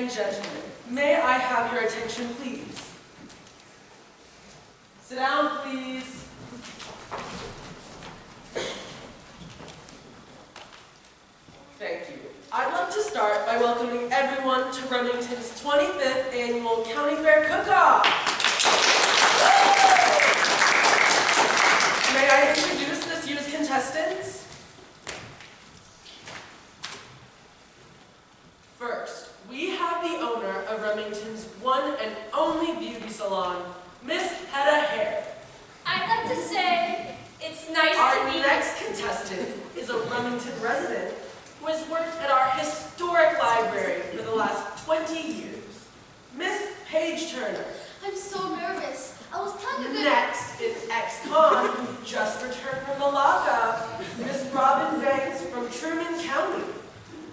and gentlemen, may I have your attention, please? Sit down, please. Thank you. I'd like to start by welcoming everyone to Remington's 25th Annual County Fair Cook-Off. May I introduce this year's contestants? First, we have the owner of Remington's one and only beauty salon, Miss Hedda Hare. I'd like to say it's nice to meet you. Our next contestant is a Remington resident who has worked at our historic library for the last 20 years, Miss Paige Turner. I'm so nervous. I was kind of good. Next is ex-con who just returned from the lockup, Miss Robin Banks from Truman County.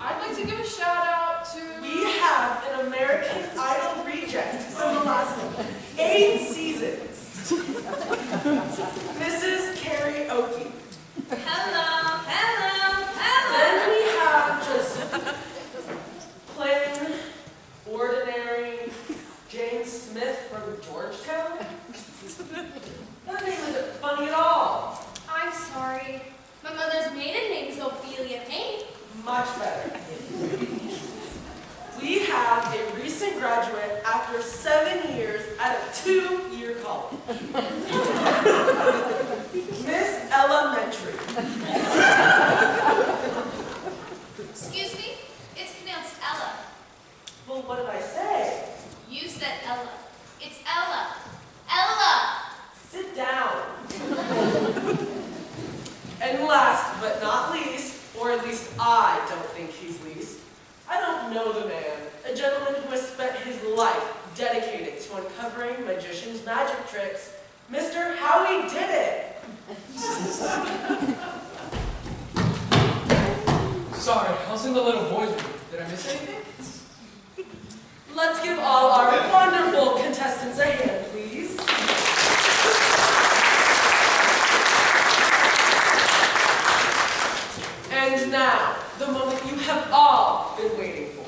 I'd like to give a shout out to... We have an American Idol reject from the last 8 seasons, Mrs. Carrie Oakey. Hello, hello, hello. Then we have just plain, ordinary Jane Smith from Georgetown. That name isn't funny at all. I'm sorry. My mother's maiden name is Ophelia Payne. Much better. We have a recent graduate after 7 years at a 2-year college. Miss Elementary. Excuse me? It's pronounced Ella. Well, what did I say? You said Ella. It's Ella. Ella! Sit down. And last but not least, or at least I don't think he's least, I don't know the man, a gentleman who has spent his life dedicated to uncovering magicians' magic tricks, Mr. Howie did it. Sorry, I was in the little boys' room. Did I miss anything? Let's give all our wonderful contestants a hand, please. And now, the moment you have all been waiting for.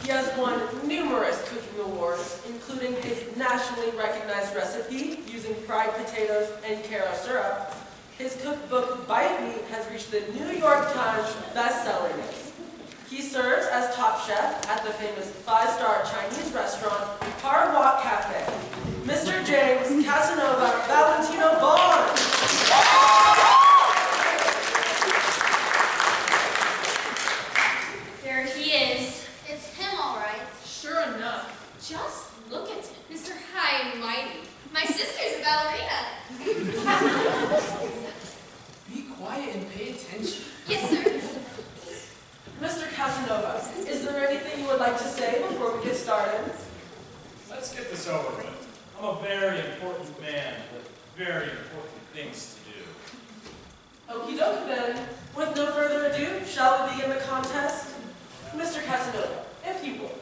He has won numerous cooking awards, including his nationally recognized recipe using fried potatoes and Caro syrup. His cookbook, Bite Me, has reached the New York Times bestseller list. He serves as top chef at the famous 5-star Chinese restaurant, Hard Walk Cafe. Mr. James Casanova Valentino Bond. There he is. It's him, all right. Sure enough. Just look at him. Mr. High and Mighty. My sister's a ballerina. Be quiet and pay attention. Yes, sir. Mr. Casanova, is there anything you would like to say before we get started? Let's get this over with. I'm a very important man with very important things to do. Okie dokie then. With no further ado, shall we begin the contest? Mr. Casanova, if you would.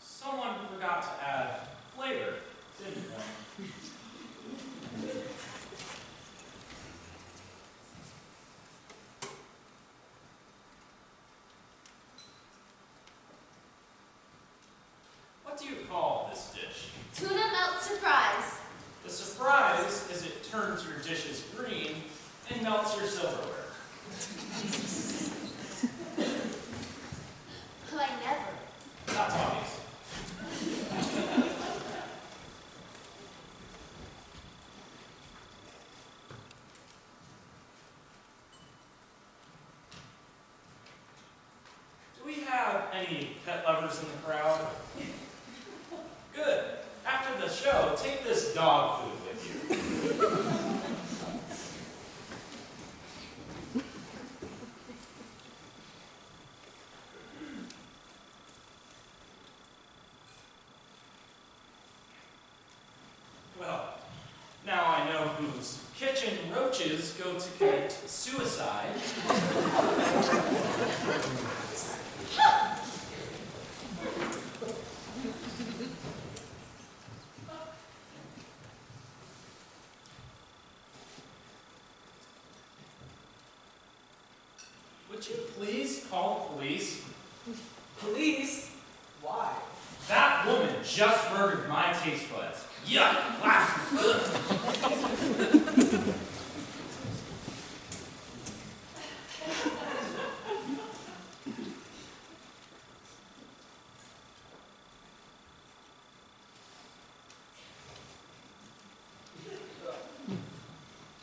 Someone forgot to add flavor, didn't they? What do you call this dish? Tuna melt surprise. The surprise is it turns your dishes green and melts your silverware. Well, I never. That's obvious. Do we have any pet lovers in the crowd? Good. After the show, take this dog food with you. Well, now I know whose kitchen roaches go to commit suicide. Would you please call the police? Police? Why? That woman just murdered my taste buds. Yuck! Ugh.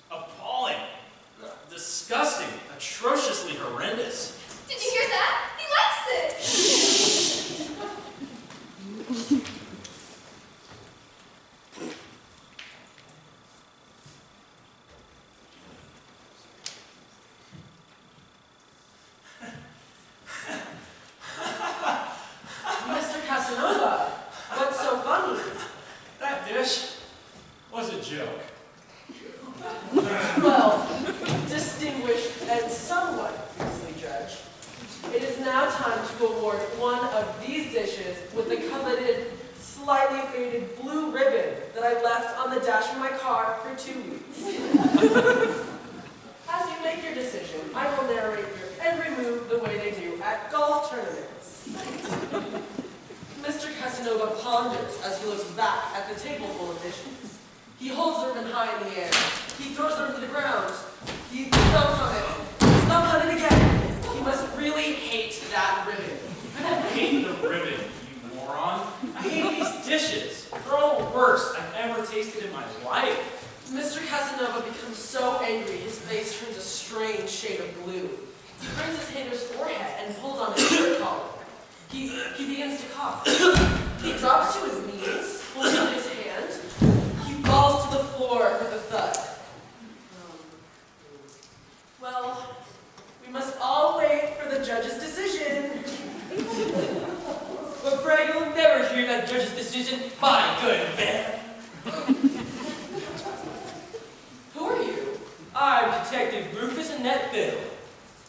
Appalling. Disgusting. Atrociously horrendous. Did you hear that? He likes it! Mr. Casanova, what's so funny? That dish was a joke. Well, distinguished and somewhat princely judge, it is now time to award one of these dishes with the coveted, slightly faded blue ribbon that I left on the dash of my car for 2 weeks. As you make your decision, I will narrate your every move the way they do at golf tournaments. Mr. Casanova ponders as he looks back at the table full of dishes. He holds the ribbon high in the air. He throws it to the ground. He stomps on it. He stomps on it again. He must really hate that ribbon. I don't hate the ribbon, you moron. I hate these dishes. They're all the worst I've ever tasted in my life. Mr. Casanova becomes so angry his face turns a strange shade of blue. He brings his hand to his forehead and pulls on his shirt collar. He begins to cough. He drops to his knees, holding up his hand. He falls to the floor with a thud. Well, we must all wait for the judge's decision. But Fred, you'll never hear that judge's decision. My good man. Who are you? I'm Detective Rufus Annette Biddle.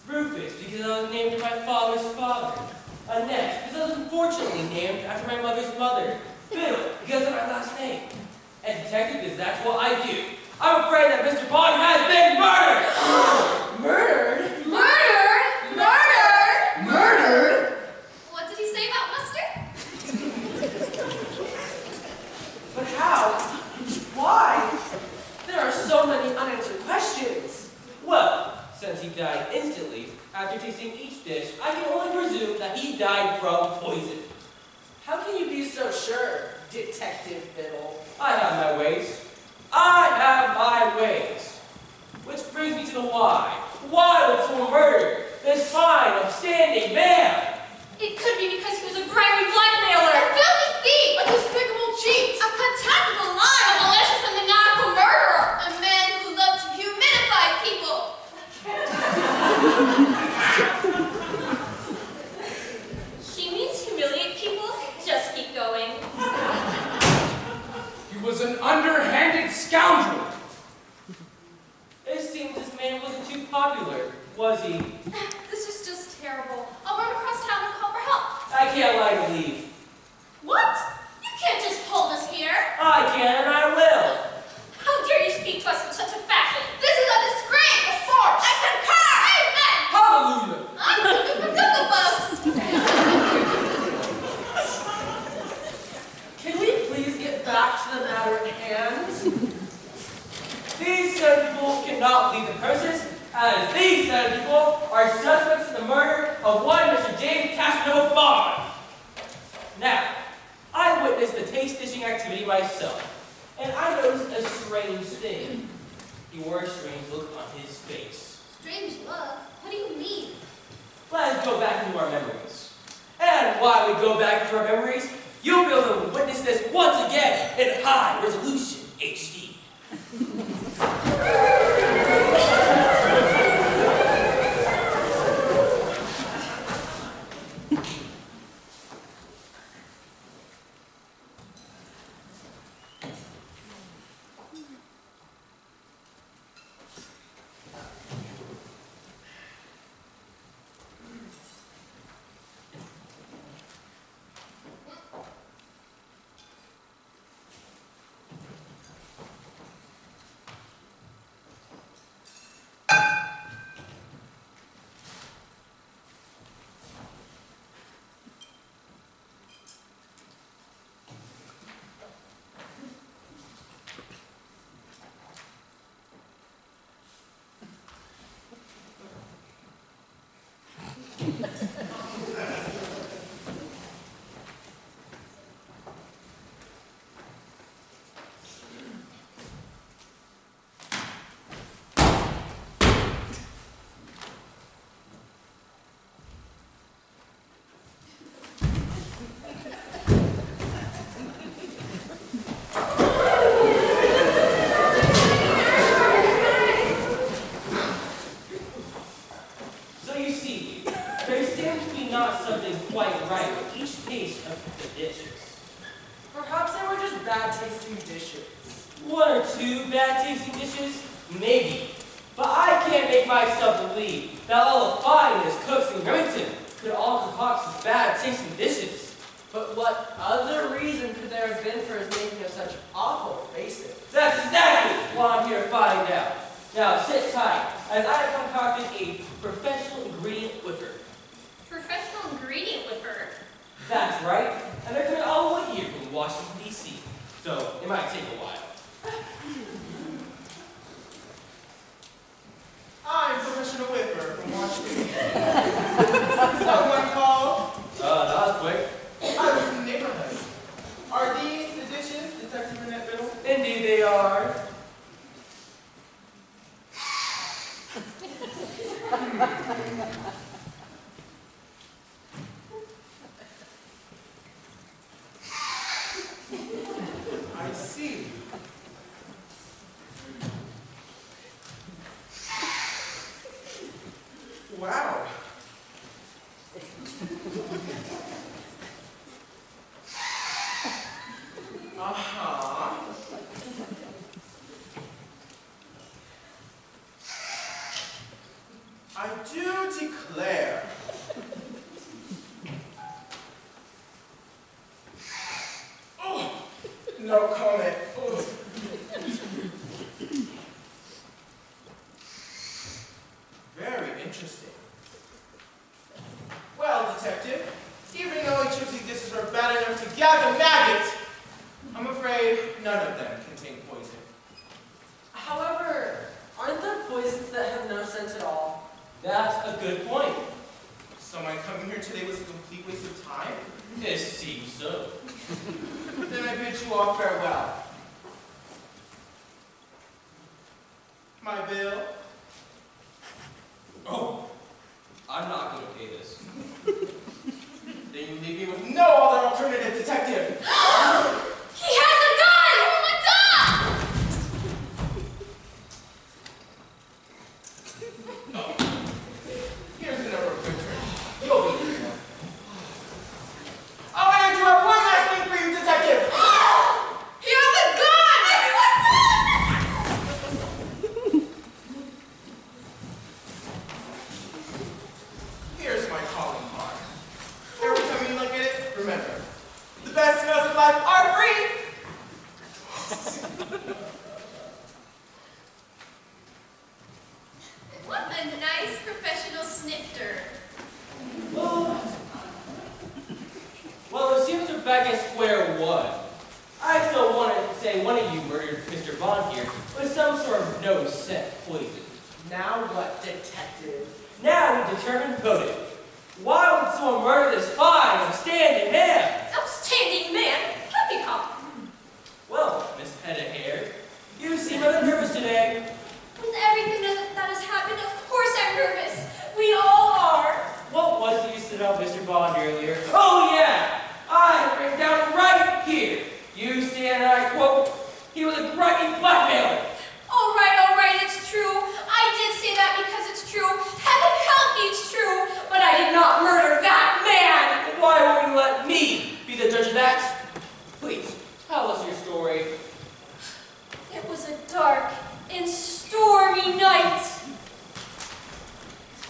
Rufus, because I was named after my father's father. Annette, because I was unfortunately named after my mother's mother. Biddle, because of my last name. And detective, because that's what I do. I'm afraid that Mr. Bond has been murdered! Murdered? Murdered! Murdered! Murdered? What did he say about mustard? But how? Why? There are so many unanswered questions. Well, since he died instantly, after tasting each dish, I can only presume that he died from poison. How can you be so sure, Detective Biddle? I have my ways. I have my ways. Which brings me to the why. Why would someone murder this fine, upstanding man? It could be because he was a grimy blackmailer, a filthy thief, a despicable cheat, a contemptible liar, a malicious and maniacal murderer, a man who loved to humidify people. She means humiliate people? Just keep going. He was an underhanded scoundrel. It seems this man wasn't too popular, was he? This is just terrible. I'll run across town and call for help. I can't lie to leave. What? You can't just hold us here. I can and I will. How dare you speak to us in such a fashion? This is a disgrace! A farce! I concur! Amen! Hallelujah! I'm looking for Google Bugs! Can we please get back to the matter at hand? These seven people cannot leave the premises, as these seven people are suspects in the murder of one Mr. James Casanova Bond. Now, I witnessed the taste dishing activity myself, and I noticed a strange thing. He wore a strange look on his face. Strange love? What do you mean? Let's go back into our memories. And while we go back into our memories, you'll be able to witness this once again in high resolution HD. So you see, there seems to be not something quite right with each taste of the dishes. Perhaps they were just bad tasting dishes. One or two bad tasting dishes? Maybe. But I can't make myself believe that all the finest cooks in Remington could all concoct such bad tasting dishes. But what other reason could there have been for his making of such awful faces? That's exactly what I'm here to find out. Now sit tight, as I have concocted a professional ingredient whipper. Professional ingredient whipper. That's right, and they're coming all the way here from Washington, D.C., so it might take a while. I'm Professional Whipper from Washington. Someone called? That was quick. I was in the neighborhood. Are these the dishes, Detective Annette Biddle? Indeed they are. I see. Wow. Uh-huh. I do declare. Oh, no comment. Oh. Very interesting. Well, Detective, even though each of these dishes are bad enough to gather maggots, I'm afraid none of them contain poison. However, aren't there poisons that have no scent at all? That's a good point. So my coming here today was a complete waste of time? It seems so. Then I bid you all farewell. My bill? Oh, I'm not going to pay this. Then you leave me with no other alternative, Detective! He has a gun! Oh my God! Oh. Here's the number of good drinks. You'll be here. Oh, and I do have one last thing for you, Detective! He has a gun! Here's my calling card. Every time you look at it, remember, the best smells in life are free! What a nice professional snifter. Well, it seems we're back at square one. I still want to say one of you murdered Mr. Bond here with some sort of no-scent poison. Now what, Detective? Now we determine motive. Why would someone murder this fine, upstanding man? Outstanding man. Happy cop. Well, Miss Head of Hair, you seem a little nervous today. With everything that has happened, of course I'm nervous. We all are. What was it you said about Mr. Bond earlier? Oh, yeah! I have written down right here. You stand and I quote, he was a grimy blackmailer. All right, it's true. I did say that because it's true. Heaven help me, it's true. But I did not murder that man. Why won't you let me be the judge of that? Please, tell us your story. It was a dark and stormy night.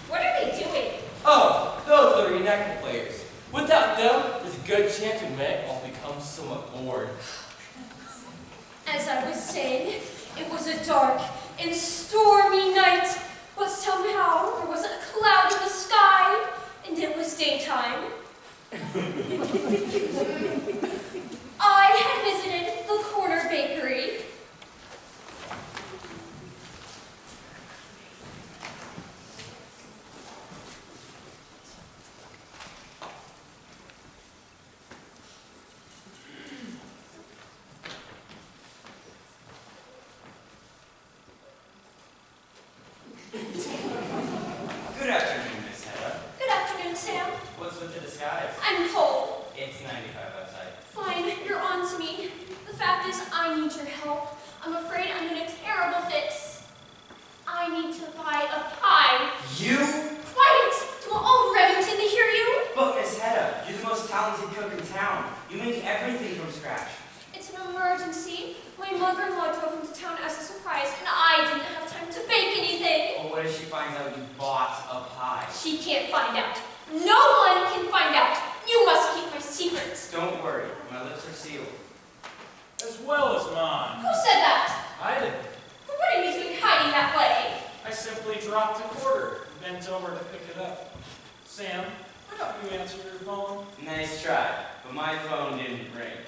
What are they doing? Oh, those are reenactment players. Without them, there's a good chance we may all become somewhat bored. As I was saying, it was a dark and stormy night, but somehow there wasn't a cloud in the sky, and it was daytime. I had visited the corner bakery. What's with the disguise? I'm cold. It's 95 outside. Fine, you're on to me. The fact is, I need your help. I'm afraid I'm in a terrible fix. I need to buy a pie. You? Quiet! Do all Remington to hear you? But Miss Hedda, you're the most talented cook in town. You make everything from scratch. It's an emergency. My mother-in-law drove into town as a surprise, and I didn't have time to bake anything. Well, what if she finds out you bought a pie? She can't find out. No one can find out. You must keep my secret. Don't worry, my lips are sealed. As well as mine. Who said that? I didn't. But what are you doing hiding that way? I simply dropped a quarter, bent over to pick it up. Sam, why don't you answer your phone? Nice try, but my phone didn't ring.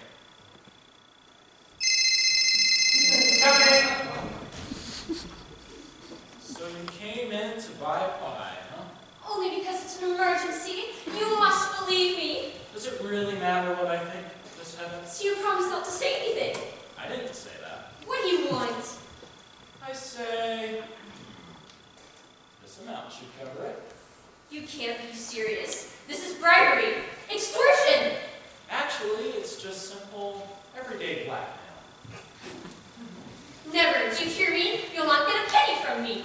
So you came in to buy a pie, huh? Only because it's an emergency. You must believe me. Does it really matter what I think, Miss Hedda? So you promised not to say anything. I didn't say that. What do you want? I say... this amount should cover it. You can't be serious. This is bribery. Extortion. Actually, it's just simple, everyday blackmail. Never. Do you hear me? You'll not get a penny from me.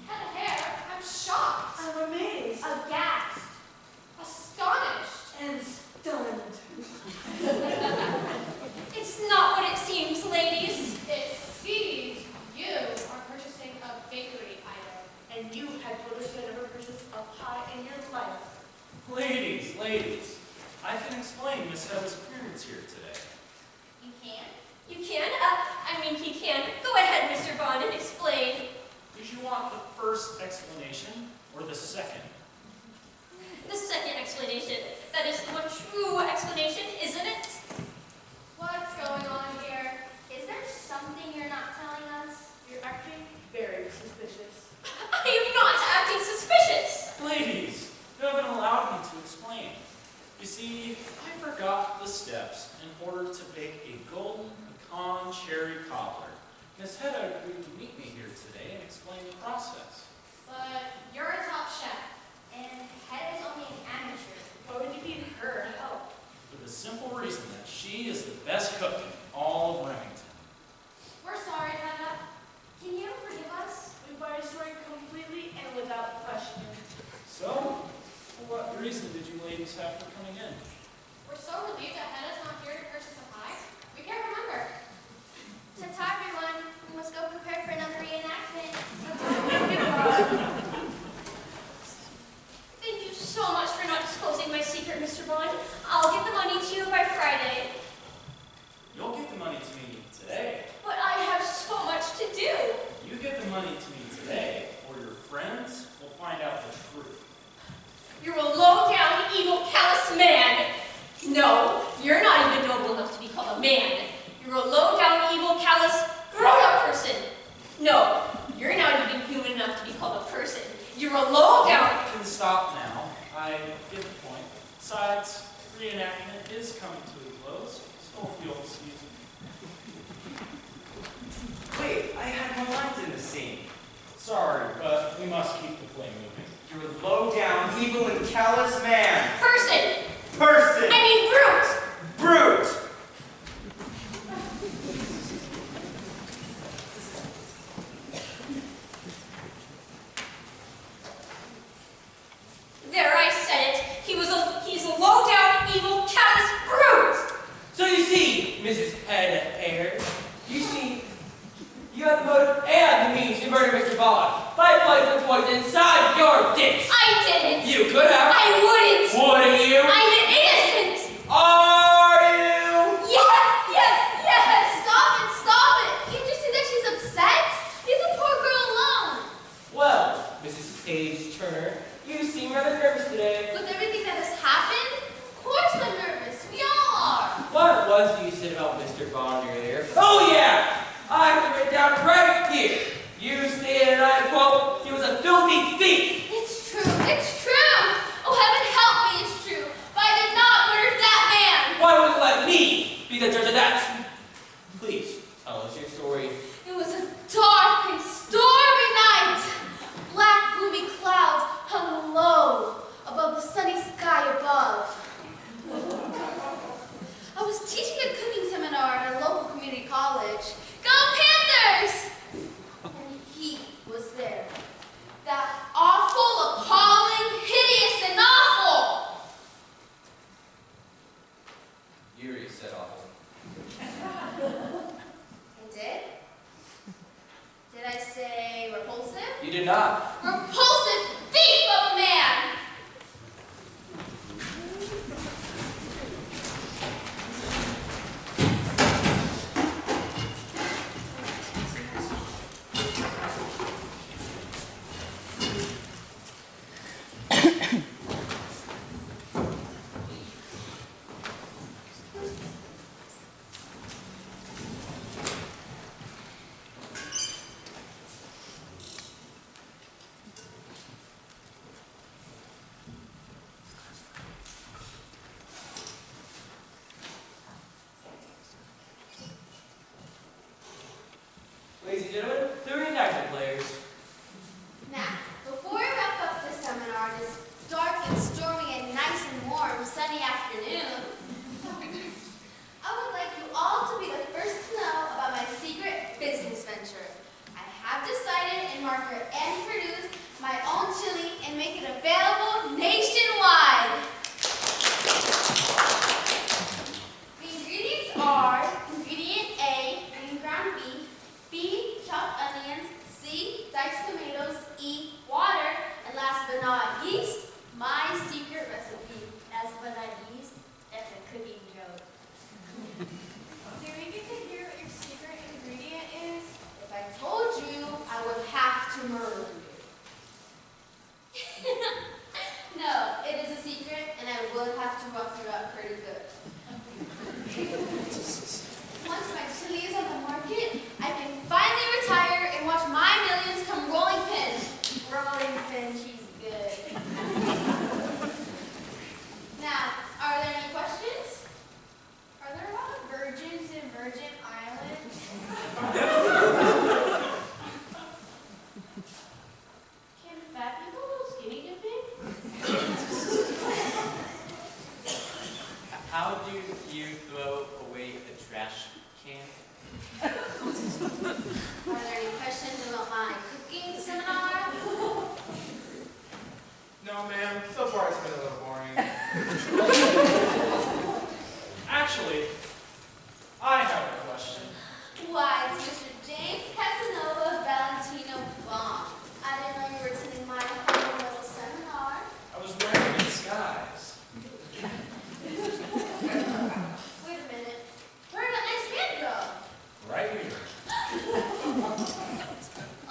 Head of hair, I'm shocked. I'm amazed. Aghast. Astonished. And stunned. It's not what it seems, ladies. It seems you are purchasing a bakery item. And you had foolishly never purchased a pie in your life. Ladies, I can explain Miss Hedda's appearance here today. You can? You can? I mean, he can. Go ahead, Mr. Bond, and explain. Did you want the first explanation or the second? The second explanation. That is the one true explanation, isn't it? What's going on here? Is there something you're not telling us? You're acting very suspicious. I am not acting suspicious. Ladies, you haven't allowed me to explain. You see, I forgot the steps in order to bake a golden pecan cherry cobbler. Miss Hedda agreed to meet me here today and explain the process. But you're a top chef. And Head is only an amateur. Why would you need her help? For the simple reason that she is the best cook in all of Remington. We're sorry, Hedda. Can you forgive us? We buy a story completely and without question. So, what reason did you ladies have for coming in? We're so relieved that Hedda's not here to purchase a pie. We can't remember. Ta-ta, everyone. We must go prepare for another reenactment. Thank you so much for not disclosing my secret, Mr. Bond. I'll get the money to you by Friday. You'll get the money to me today. But I have so much to do. You get the money to me today, or your friends will find out the truth. You're a low-down, evil, callous man. No, you're not even noble enough to be called a man. You're a low-down, evil, callous, grown-up person. No, you're not even human enough to be called a person. You're a low-down... You can stop now. I get the point. Besides, reenactment is coming to a close, so if you'll excuse me. Wait, I had no lines in the scene. Sorry, but we must keep the play moving. You're a low-down, evil, and callous man. Person! Person! I mean brute! Brute! There, I said it. He's a low-down, evil, callous brute! So you see, Mrs. Hedda, you see, you have the motive and the means to murder Mr. Bond by placing the poison inside your dish. I didn't! You could have. I wouldn't! Wouldn't you? I'm innocent! Are you? Yes! Stop it! Can't you see that she's upset? Leave the poor girl alone. Well, Mrs. Paige Turner, you seem rather nervous today. With everything that has happened, of course I'm nervous. We all are. What was you said about Mr. Bond earlier? Oh yeah! I have it written down right here. You said, and I quote, he was a filthy thief. It's true. Oh, heaven Did I say repulsive? You did not. Repulsive thief of a man! Ladies and gentlemen, the reenactment players. Now, before we wrap up this seminar this dark and stormy and nice and warm sunny afternoon, I would like you all to be the first to know about my secret business venture. I have decided in market and produce my own chili and make it available nationwide. The ingredients are ingredient A, green ground beef, B, chopped onions, C, diced tomatoes, E, water, and last but not least, my secret recipe. Last but not least, that's a cooking joke. Do we get to hear what your secret ingredient is? If I told you, I would have to murder you. No, it is a secret, and I would have to rough you up pretty good. Once my chili is on the market, I can finally retire and watch my millions come rolling pin. Rolling pin, she's good. Now, are there any questions? Are there a lot of virgins in Virgin Islands? Can fat people go skinny dipping? How do you throw away a trash can? Are there any questions about my cooking seminar? No, ma'am. So far it's been a little boring. Actually, I have a question. Why, it's Mr. James Casanova Valentino Bond. I didn't know you were attending my whole little seminar. I was wearing a disguise. Wait a minute. Where did that nice man go? Right here.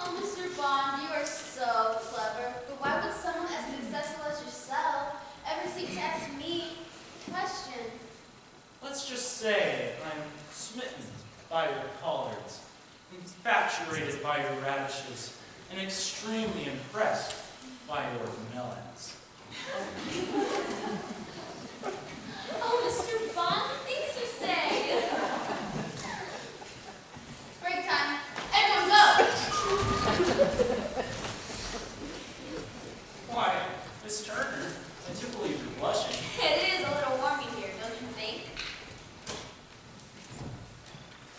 Oh, Mr. Bond, you are so clever. But why would someone as successful as yourself ever seek to ask me a question? Let's just say I'm smitten by your collards, infatuated by your radishes, and extremely impressed by your melons. Oh, Mr. Bond, the things you say. Break time. Everyone go. Why, Miss Turner, I do believe you're blushing. It is a little warm in here, don't you think?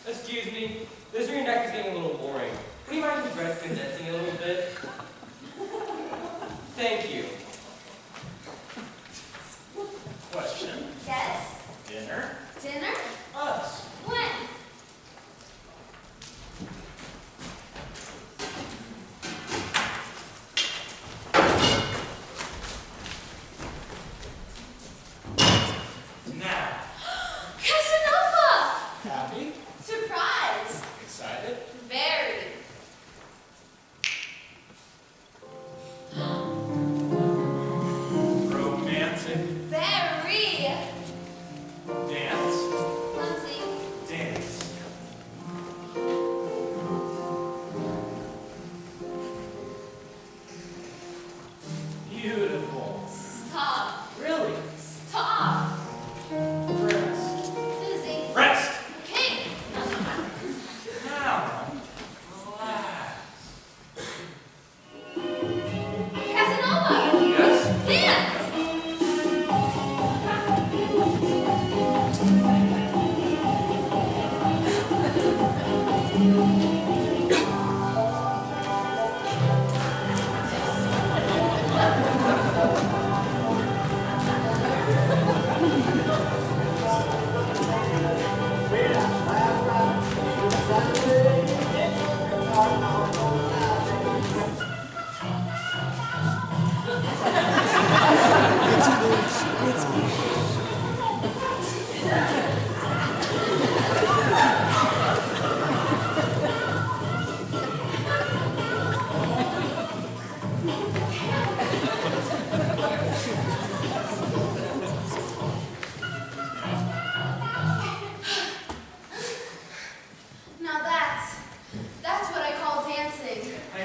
Excuse me, this reenact is getting a little boring. Would you mind if we condensing it a little bit? Thank you. Question. Yes. Dinner? Dinner? Us. When? Now. Casanova! Happy? Surprise! Excited? Very.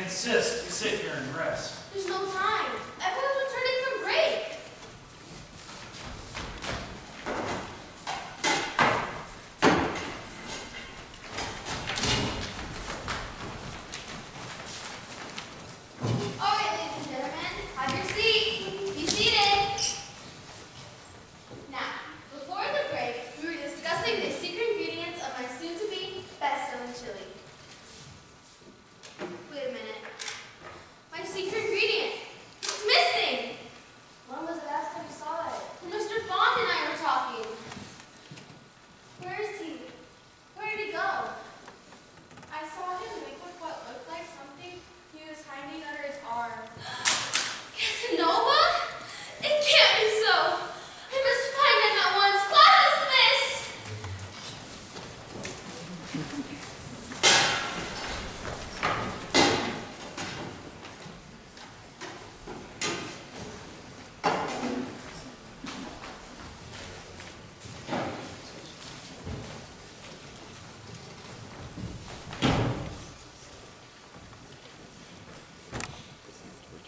I insist you sit here and rest. There's no time. Everyone's returning from break. All right, ladies and gentlemen, have your seat. Be seated. Now, before the break, we were discussing the secret ingredients of my soon-to-be best-selling chili. Wait a minute. My secret ingredient. It's missing. When was the last time you saw it? When Mr. Bond and I were talking. Where is he? Where did he go? I saw him make with what looked like something he was hiding under his arm. Casanova? It can't be so. I must find him at once. Class dismissed.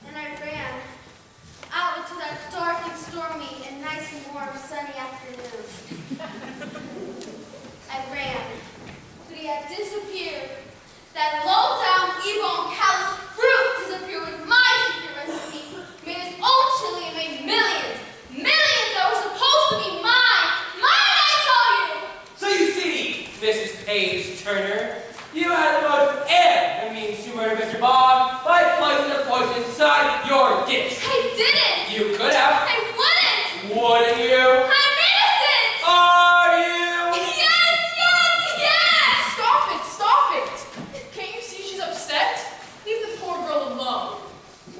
And I ran out into that dark and stormy and nice and warm sunny afternoon. I ran, but he had disappeared. That low-down, evil, and callous brute disappeared with my secret recipe. Made his own chili and made millions, millions that were supposed to be mine. Mine, I tell you! So you see, Mrs. Page Turner, you had the motive of air that means to murder Mr. Bond by placing the poison inside your dish. I didn't! You could have. I wouldn't! Wouldn't you? I'm innocent! Are you? Yes, yes, yes! Stop it! Stop it! Can't you see she's upset? Leave the poor girl alone.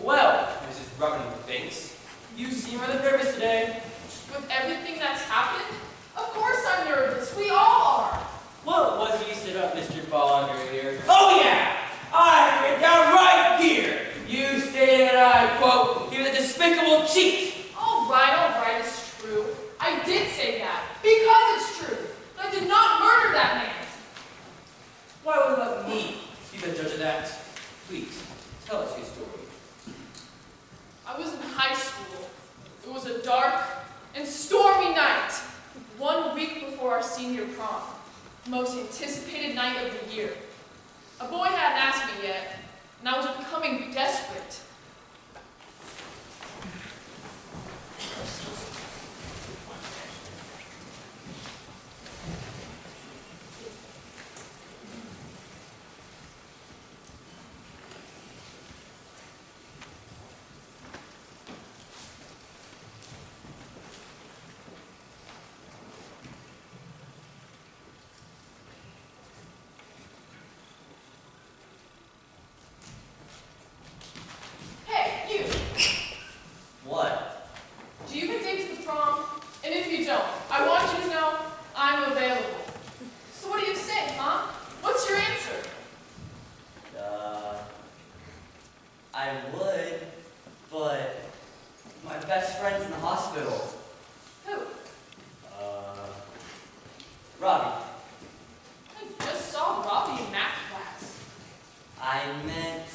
Well, Mrs. Ruffin thinks, you seem rather nervous today. With everything that's happened, of course I'm nervous. We all are. What was it you said about Mr. Bond earlier? Oh yeah! I have it down right here! You stated, and I quote, he was a despicable cheat! All right, it's true. I did say that because it's true. I did not murder that man. Why would you let me be the judge of that? Please, tell us your story. I was in high school. It was a dark and stormy night, 1 week before our senior prom, the most anticipated night of the year. A boy hadn't asked me yet, and I was becoming desperate. Hey, you! What? Do you get dates to the prom? And if you don't, I want you to know I'm available. So what do you say, huh? What's your answer? I would, but my best friend's in the hospital. Who? Robbie. I just saw Robbie in math class. I meant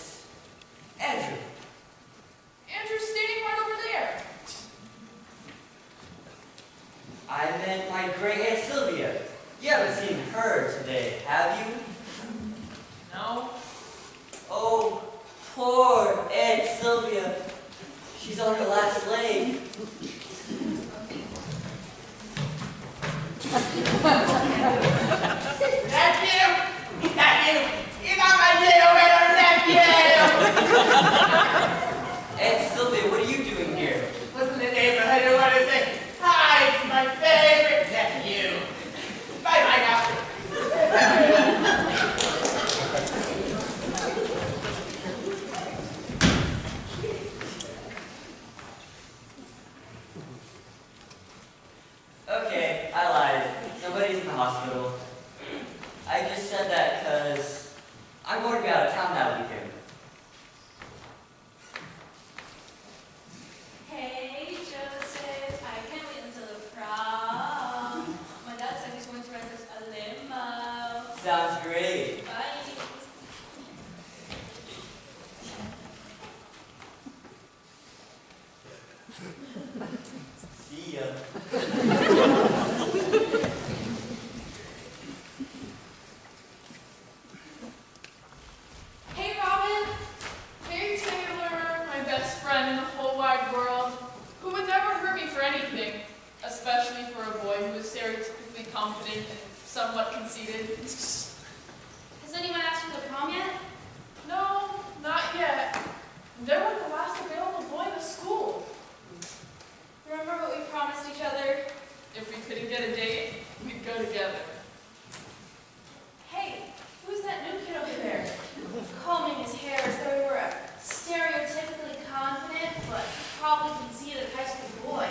Andrew. Andrew's standing right over there. I meant my great Aunt Sylvia. You haven't seen her today, have you? No. Oh, poor Aunt Sylvia. She's on her last leg. Nephew! You got my little nephew! Aunt Sylvia, what are you doing here? What's in the neighborhood who want to say, hi, it's my favorite nephew. Bye-bye now. Okay, I lied. Nobody's in the hospital. I just said that because I'm going to be out of town that weekend. confident and somewhat conceited. Has anyone asked you to prom yet? No, not yet. They're like the last available boy in the school. Remember what we promised each other? If we couldn't get a date, we'd go together. Hey, who's that new kid over there? Combing his hair as though he were a stereotypically confident, but probably conceited high school boy.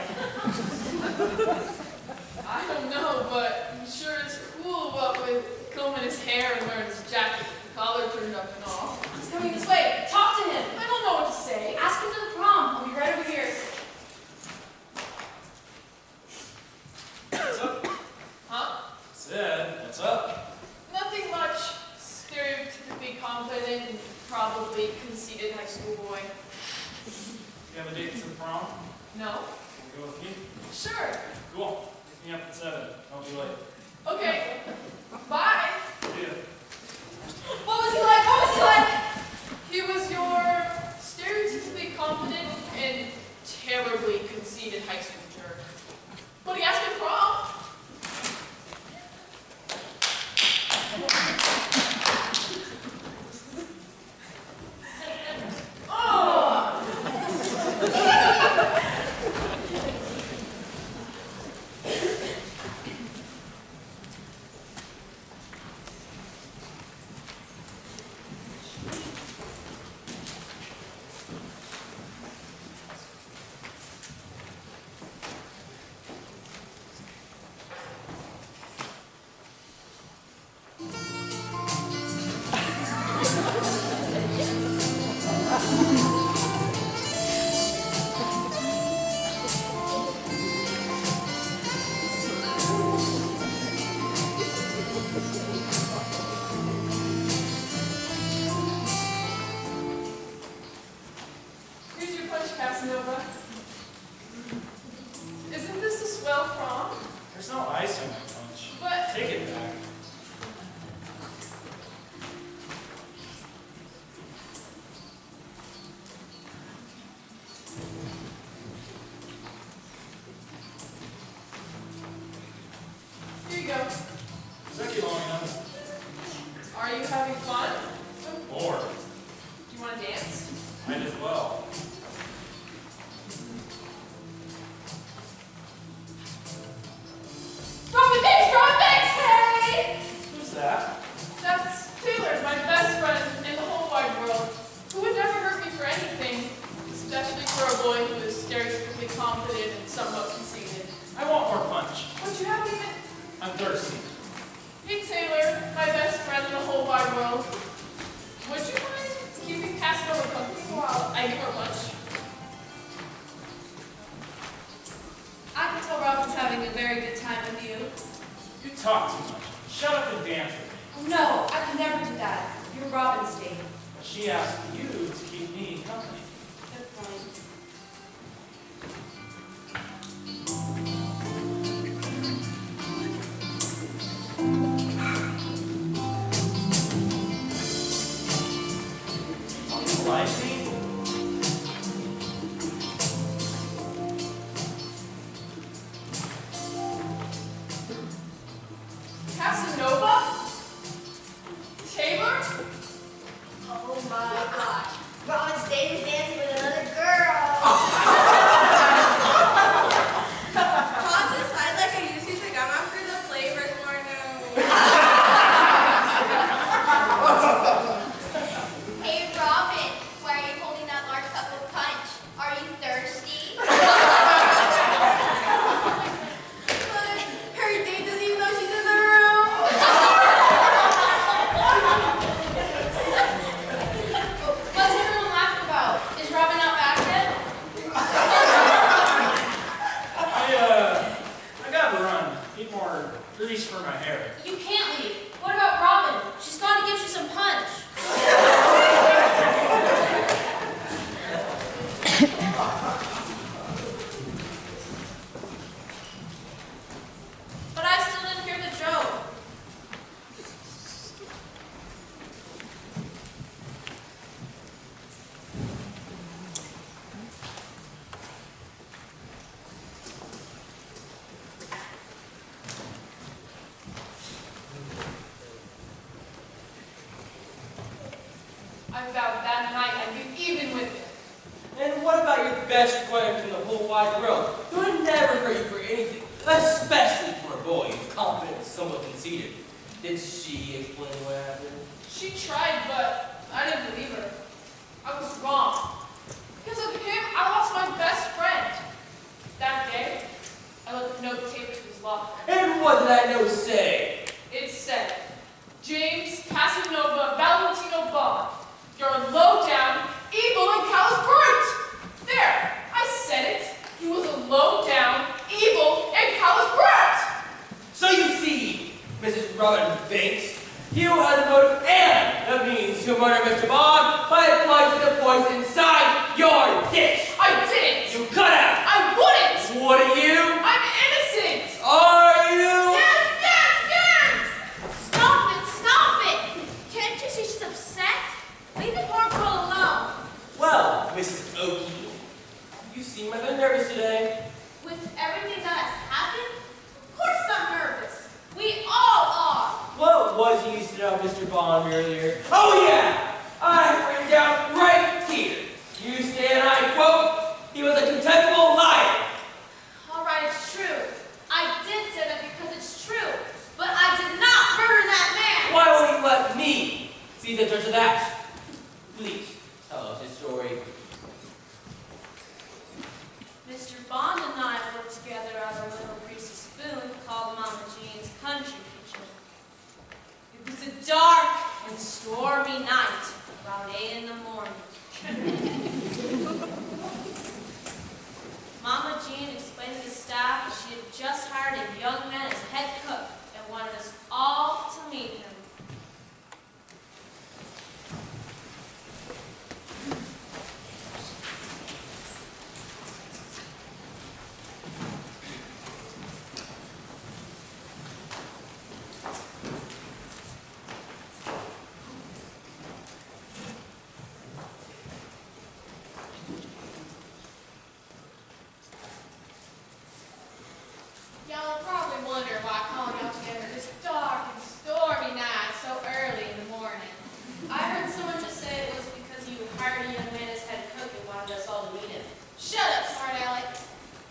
I don't know, but he sure is cool, what with combing his hair and wearing his jacket with the collar turned up and all. He's coming this way. Talk to him. I don't know what to say. Ask him to the prom. I'll be right over here. What's up? Huh? Said, what's up? Nothing much. Stereotypically confident and probably conceited high school boy. You have a date to the prom? No? Wanna go with me? Sure. Cool. Pick me up at 7. Don't be late. Okay. Bye. See ya. What was he like? What was he like? He was your stereotypically confident and terribly conceited high school jerk. But he asked me to prom. Isn't this a swell prom? There's no ice on my punch. But Take it back. here you go. Took you long enough. Are you having fun? Or, Do you want to dance? might as well. Rufus, hey! Who's that? That's Taylor, my best friend in the whole wide world, who would never hurt me for anything, especially for a boy who is stereotypically confident and somewhat conceited. I want more punch. But you haven't even... I'm thirsty. Hey Taylor, my best friend in the whole wide world, would you mind keeping Casanova company while I give her lunch? I can tell Robin's having a very good time with you. You talk too much. Shut up and dance with me. Oh, no, I can never do that. You're Robin's date. But she asked you to keep me company. Good point. You like me? Casanova? Taylor? Oh my gosh. Robin's date is dancing with another girl. Causes, I'd like a UC Sagama for the flavors more known. Hey Robin, why are you vowed that night I'd be even with him. And what about your best friend in the whole wide world, who would never hurt you for anything, especially for a boy who's confident and somewhat conceited? Did she explain what happened? She tried, but I didn't believe her. I was wrong. Because of him, I lost my best friend. That day, I left a note taped to his locker. And what did that note say? It said, James Casanova Valentino Bond, you're a low-down, evil, and callous brute. There, I said it. He was a low-down, evil, and callous brute. So you see, Mrs. Robin Banks, you had the motive and the means to murder Mr. Bond by applying the poison inside your dish. I didn't. You cut out. I wouldn't. Wouldn't you? I'm innocent. Are you? Yes! Stop it! Can't you see she's upset? Leave the poor girl alone. Well, Mrs. Oakey, you seem rather nervous today. With everything that has happened, of course I'm nervous. We all are. What was you used to know Mr. Bond earlier? Oh yeah! I have written down right here. You say, and I quote, he was a contemptible liar. All right, it's true. I did say that because it's true. But I did not murder that man. Why won't you let me be the judge of that? Please, tell us his story. Mr. Bond and I worked together at a little greasy spoon called Mama Jean's Country Kitchen. It was a dark and stormy night, about 8 in the morning. Mama Jean explained to the staff that she had just hired a young man as head cook and wanted us all to meet him. Y'all will probably wonder why I called y'all together this dark and stormy night so early in the morning. I heard someone just say it was because you hired a young man as head cook and wanted us all to meet him. Shut up, smart aleck.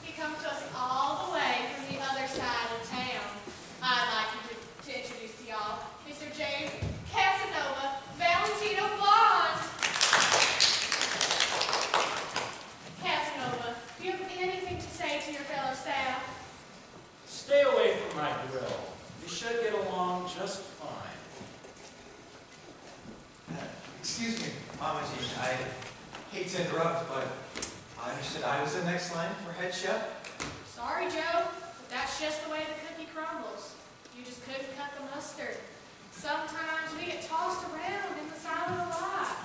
He comes to us all the way from the other side of town. I'd like to introduce to y'all Mr. James Casanova Valentino Bond. Casanova, do you have anything to say to your fellow staff? Stay away from my grill. We should get along just fine. Excuse me, Mama Jean, I hate to interrupt, but I understood I was the next line for head chef. Sorry, Joe, but that's just the way the cookie crumbles. You just couldn't cut the mustard. Sometimes we get tossed around in the silent of life.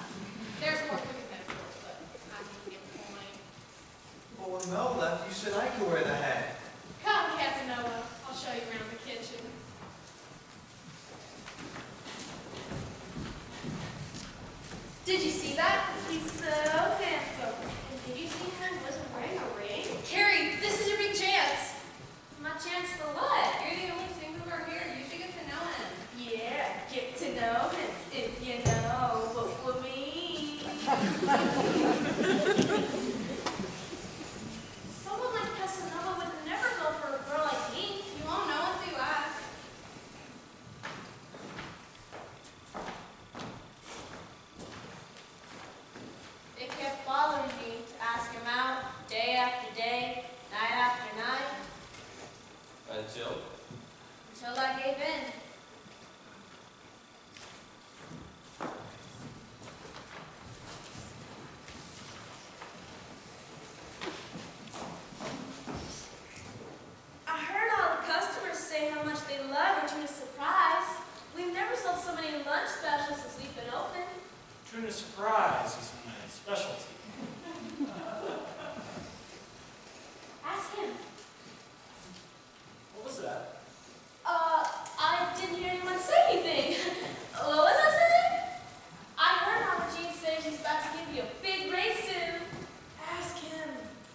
There's more cooking metaphors, but I didn't get the point. But when Mel left, you said I could wear the hat. Come, Casanova. I'll show you around the kitchen. Did you see that? He's so handsome. And did you see him wasn't wearing a ring? Carrie, this is your big chance. My chance for what? You're the only single girl here. You should get to know him. Yeah, get to know him. If you know, but for me. Someone like Casanova would never go for a girl like me. You won't know until you ask. It kept bothering me to ask him out day after day, night after night, Until? until I gave in. I heard all the customers say how much they love our tuna surprise. We've never sold so many lunch specials since we've been open. Tuna surprise is my specialty. Ask him. What was that? I didn't hear anyone say anything. What was I saying? I heard Mama Jean say she's about to give you a big raise soon. Ask him.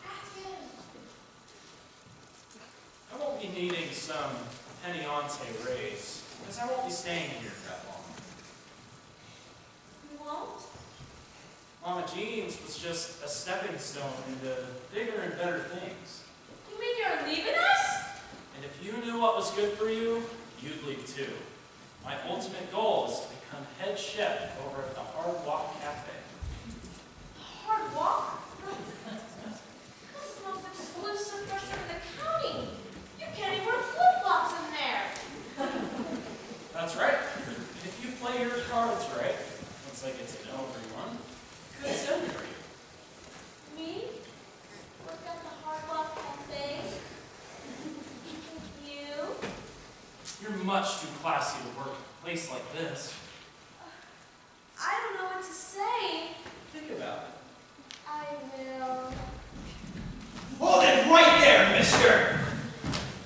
Ask him. I won't be needing some penny-ante raise, because I won't be staying here that long. You won't? Mama Jean's was just a stepping stone into bigger and better things. You mean you're leaving us? And if you knew what was good for you, you'd leave too. My ultimate goal is to become head chef over at the Hard Walk Cafe. Hard Walk? That's the most exclusive restaurant in the county. You can't even wear flip-flops in there. That's right. If you play your cards right, looks like it's a no for everyone, could send for you. Me? Work at the Hard Walk Cafe? You? You're much too classy to work at a place like this. I don't know what to say. Think about it. I will. Hold it right there, mister!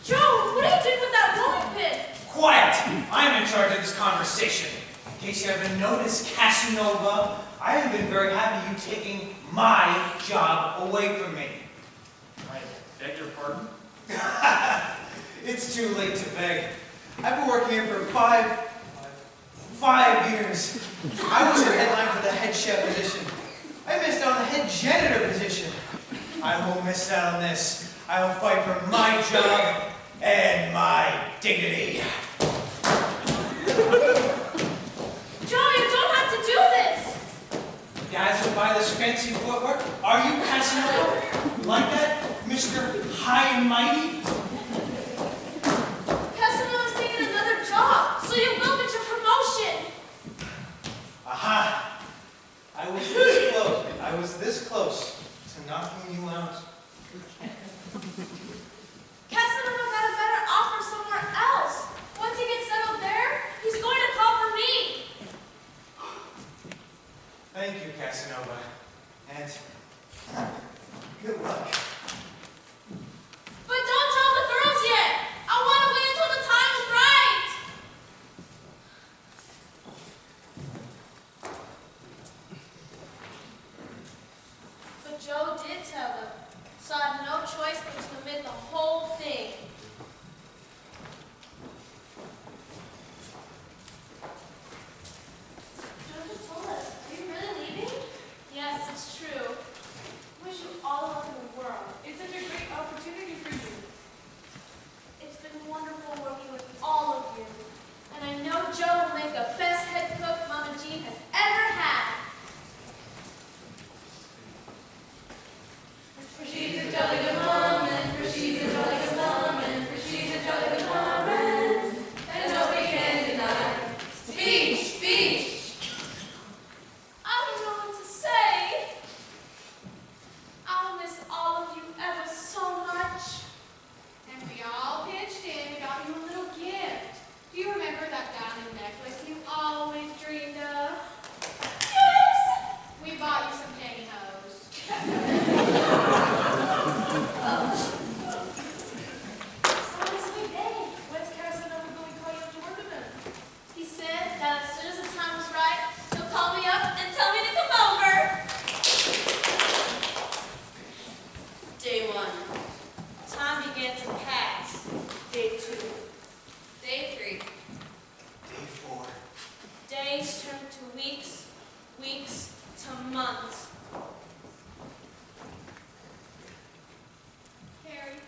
Joe, what are you doing with that rolling pin? Quiet! I'm in charge of this conversation. In case you haven't noticed, Casanova, I haven't been very happy you taking my job away from me. I beg your pardon? It's too late to beg. I've been working here for five years. I was your headline for the head chef position. I missed out on the head janitor position. I won't miss out on this. I will fight for my job and my dignity. Joe, you don't have to do this. Guys will buy this fancy footwork. Are you Casanova? Like that, Mr. High and Mighty? Casanova's taking another job, so you will get your promotion. Aha! I was this close. I was this close to knocking you out. Casanova got a better offer somewhere else. Once he gets settled there, he's going to call for me. Thank you, Casanova. And good luck. But don't tell the girls yet. I want to wait until the time is right. But Joe did tell them, so I had no choice but to admit the whole thing. Joe just told us. Are you really leaving? Yes, it's true. Wish you all the luck in the world. It's such a great opportunity for you. It's been wonderful working with all of you. And I know Joe will make the best head cook Mama Jean has ever had. For she's a jolly good woman, for she's a jolly good woman, for she's a jolly good woman, and nobody can deny. Speech, speech. I don't know what to say. I'll miss all of you ever so much. And we all pitched in and got you a little gift. Do you remember that diamond necklace you always dreamed of? Yes! We bought you some pantyhose. So what is we day? When's Casanova going to call you up to work with him? He said that as soon as the time was right, he'll call me up and tell me to come over. Day 1. Time began to pass. Day 2. Day 3. Day 4. Days turned to weeks, weeks to months. Carrie,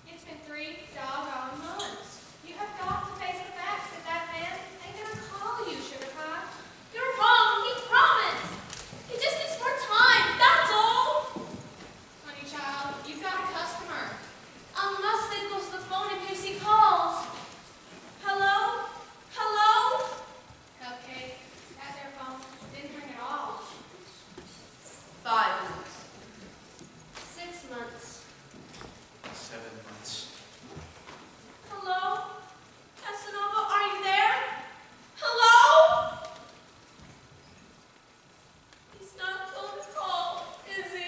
it's been 3 doggone months. You have got to face the facts that that man ain't gonna call you, sugar pie. You're wrong, he promised. He just needs more time, that's all. Honey child, you've got a customer. I must stay close to the phone in case he calls. Hello? Hello? Cupcake, that there phone didn't ring at all. 5 months. 6 months. 7 months. Hello? Casanova, are you there? Hello? He's not going to call, is he?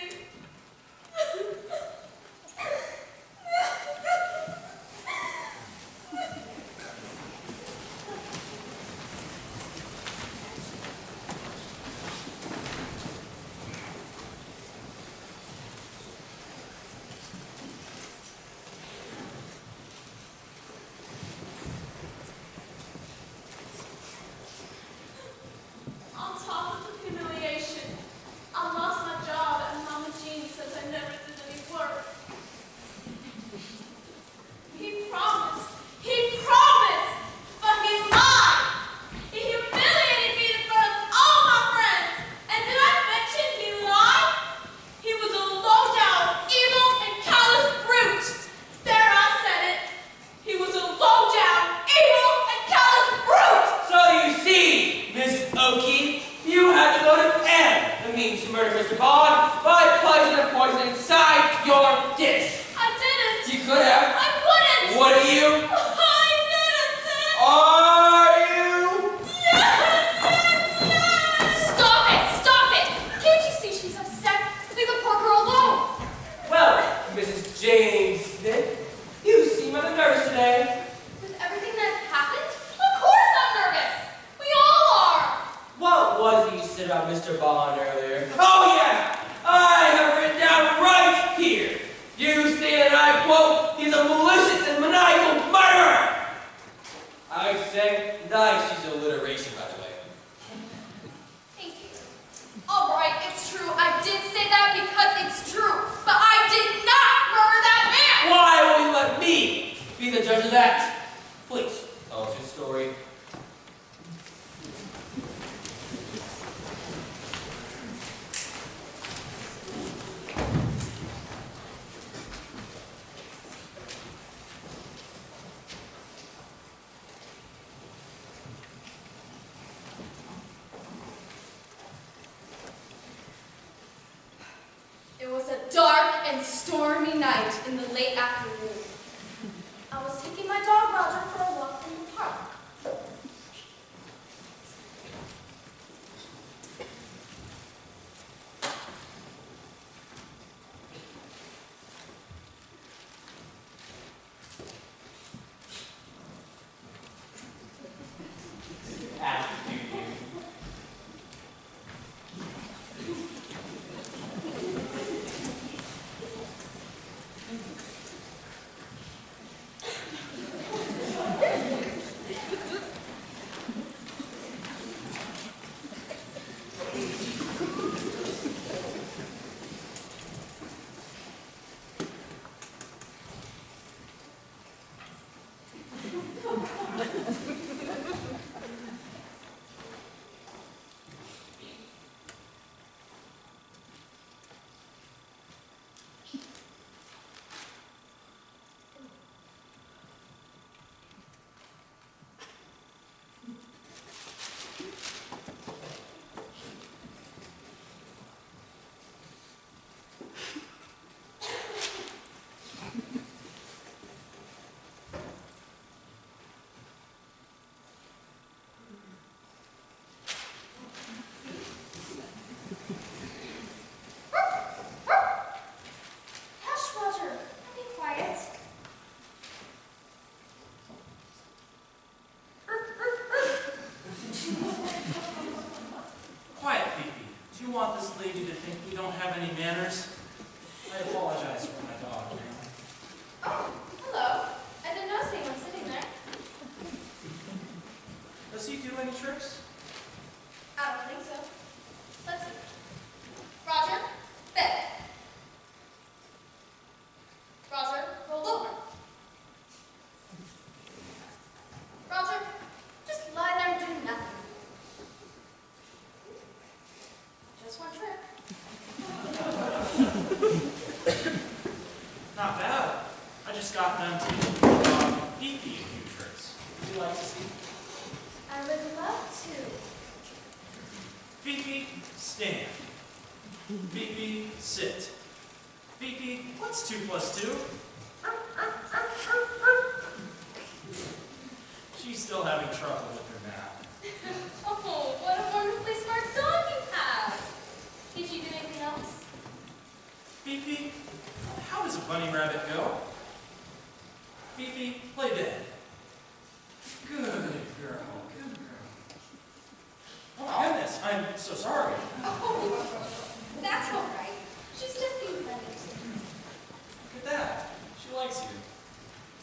Bond by poisoning the poison inside your dish. I didn't. You could have. I wouldn't. What are you? I'm innocent. Are you? Yes. Stop it. Can't you see she's upset? Leave the poor girl alone. Well, Mrs. James Smith, you seem rather nervous today. With everything that's happened? Of course I'm nervous. We all are. What was it you said about Mr. Bond earlier? Oh, yeah! I have written down right here. You say that I quote, he's a malicious and maniacal murderer. I say, nice use of alliteration, by the way. Thank you. All right, it's true. I did say that because it's true. But I did not murder that man. Why will you let me be the judge of that? Please, tell us your story. It was a dark and stormy night in the late afternoon. I was taking my dog Roger for a walk in the park. As do you. Hush, Roger. Be quiet. Quiet, Fifi. Do you want this lady to think we don't have any manners? I apologize for my dog, ma'am. Oh, hello. I didn't notice anyone sitting there. Does he do any tricks? I don't think so. Let's see. Roger, bed. Roger, roll over. Roger, just lie there and do nothing. Just one trick. Not bad. I just got done teaching my dog Fifi a few tricks. Would you like to see? I would love to. Fifi, stand. Fifi, sit. Fifi, what's 2 plus 2? She's still having trouble with her math. Oh, what a wonderfully smart dog you have. Did you do anything else? Fifi, how does a bunny rabbit go? Fifi, play dead. Good girl, good girl. Oh, goodness, I'm so sorry. Oh, that's all right. She's just being funny. Look at that. She likes you.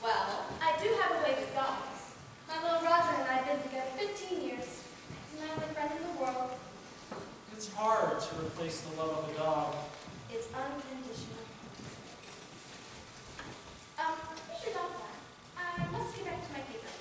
Well, I do have a way with dogs. My little Roger and I have been together 15 years. He's my only friend in the world. It's hard to replace the love of a dog. It's unconditional. Where's your dog at? I must get back to my paper.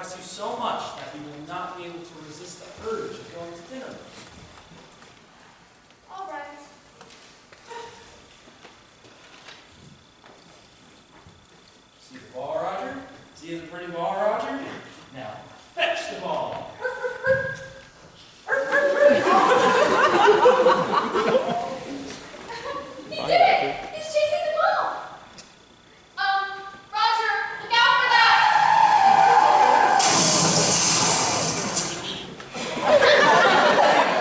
impress you so much that you will not be able to resist the urge of going to dinner. All right. See the ball, Roger? See the pretty ball, Roger? Now, fetch the ball. He did it! He's chasing the ball! Roger, look out for that!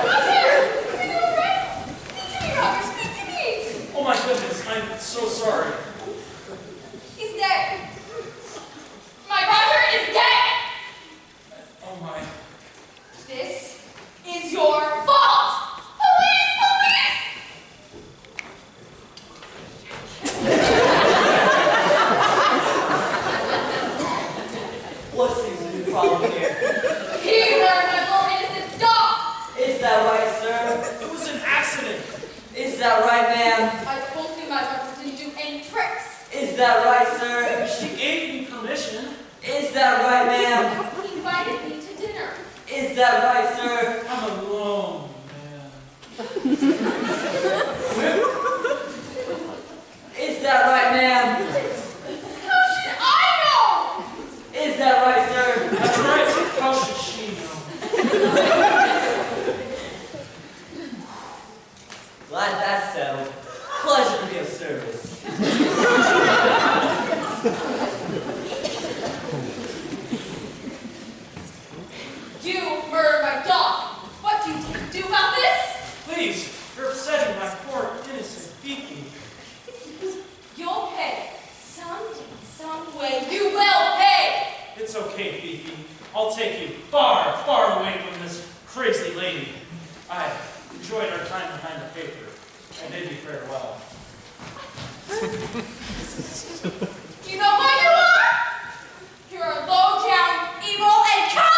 Roger! Is it all right? Speak to me, Roger! Speak to me! Oh my goodness, I'm so sorry. He's dead. My Roger is dead! Oh my. This is your fault! Police! Police! What seems to be the problem here? He murdered my little innocent dog! Is that right, sir? It was an accident. Is that right, ma'am? I told him my Roger didn't do any tricks! Is that right, sir? She gave me permission. Is that right, ma'am? He invited me to dinner. Is that right, sir? I'm alone, man. Is that right, ma'am? How should I know? Is that right, sir? That's right. How should she know? Glad that's settled. Pleasure to be of service. You murdered my dog! What do you intend to do about this? Please, you're upsetting my poor innocent Beaky. You'll pay. Someday, some way, you will pay! It's okay, Beaky. I'll take you far, far away from this crazy lady. I enjoyed our time behind the paper. I bid you farewell. You know what you are? You're a low-down, evil, and cutthroat!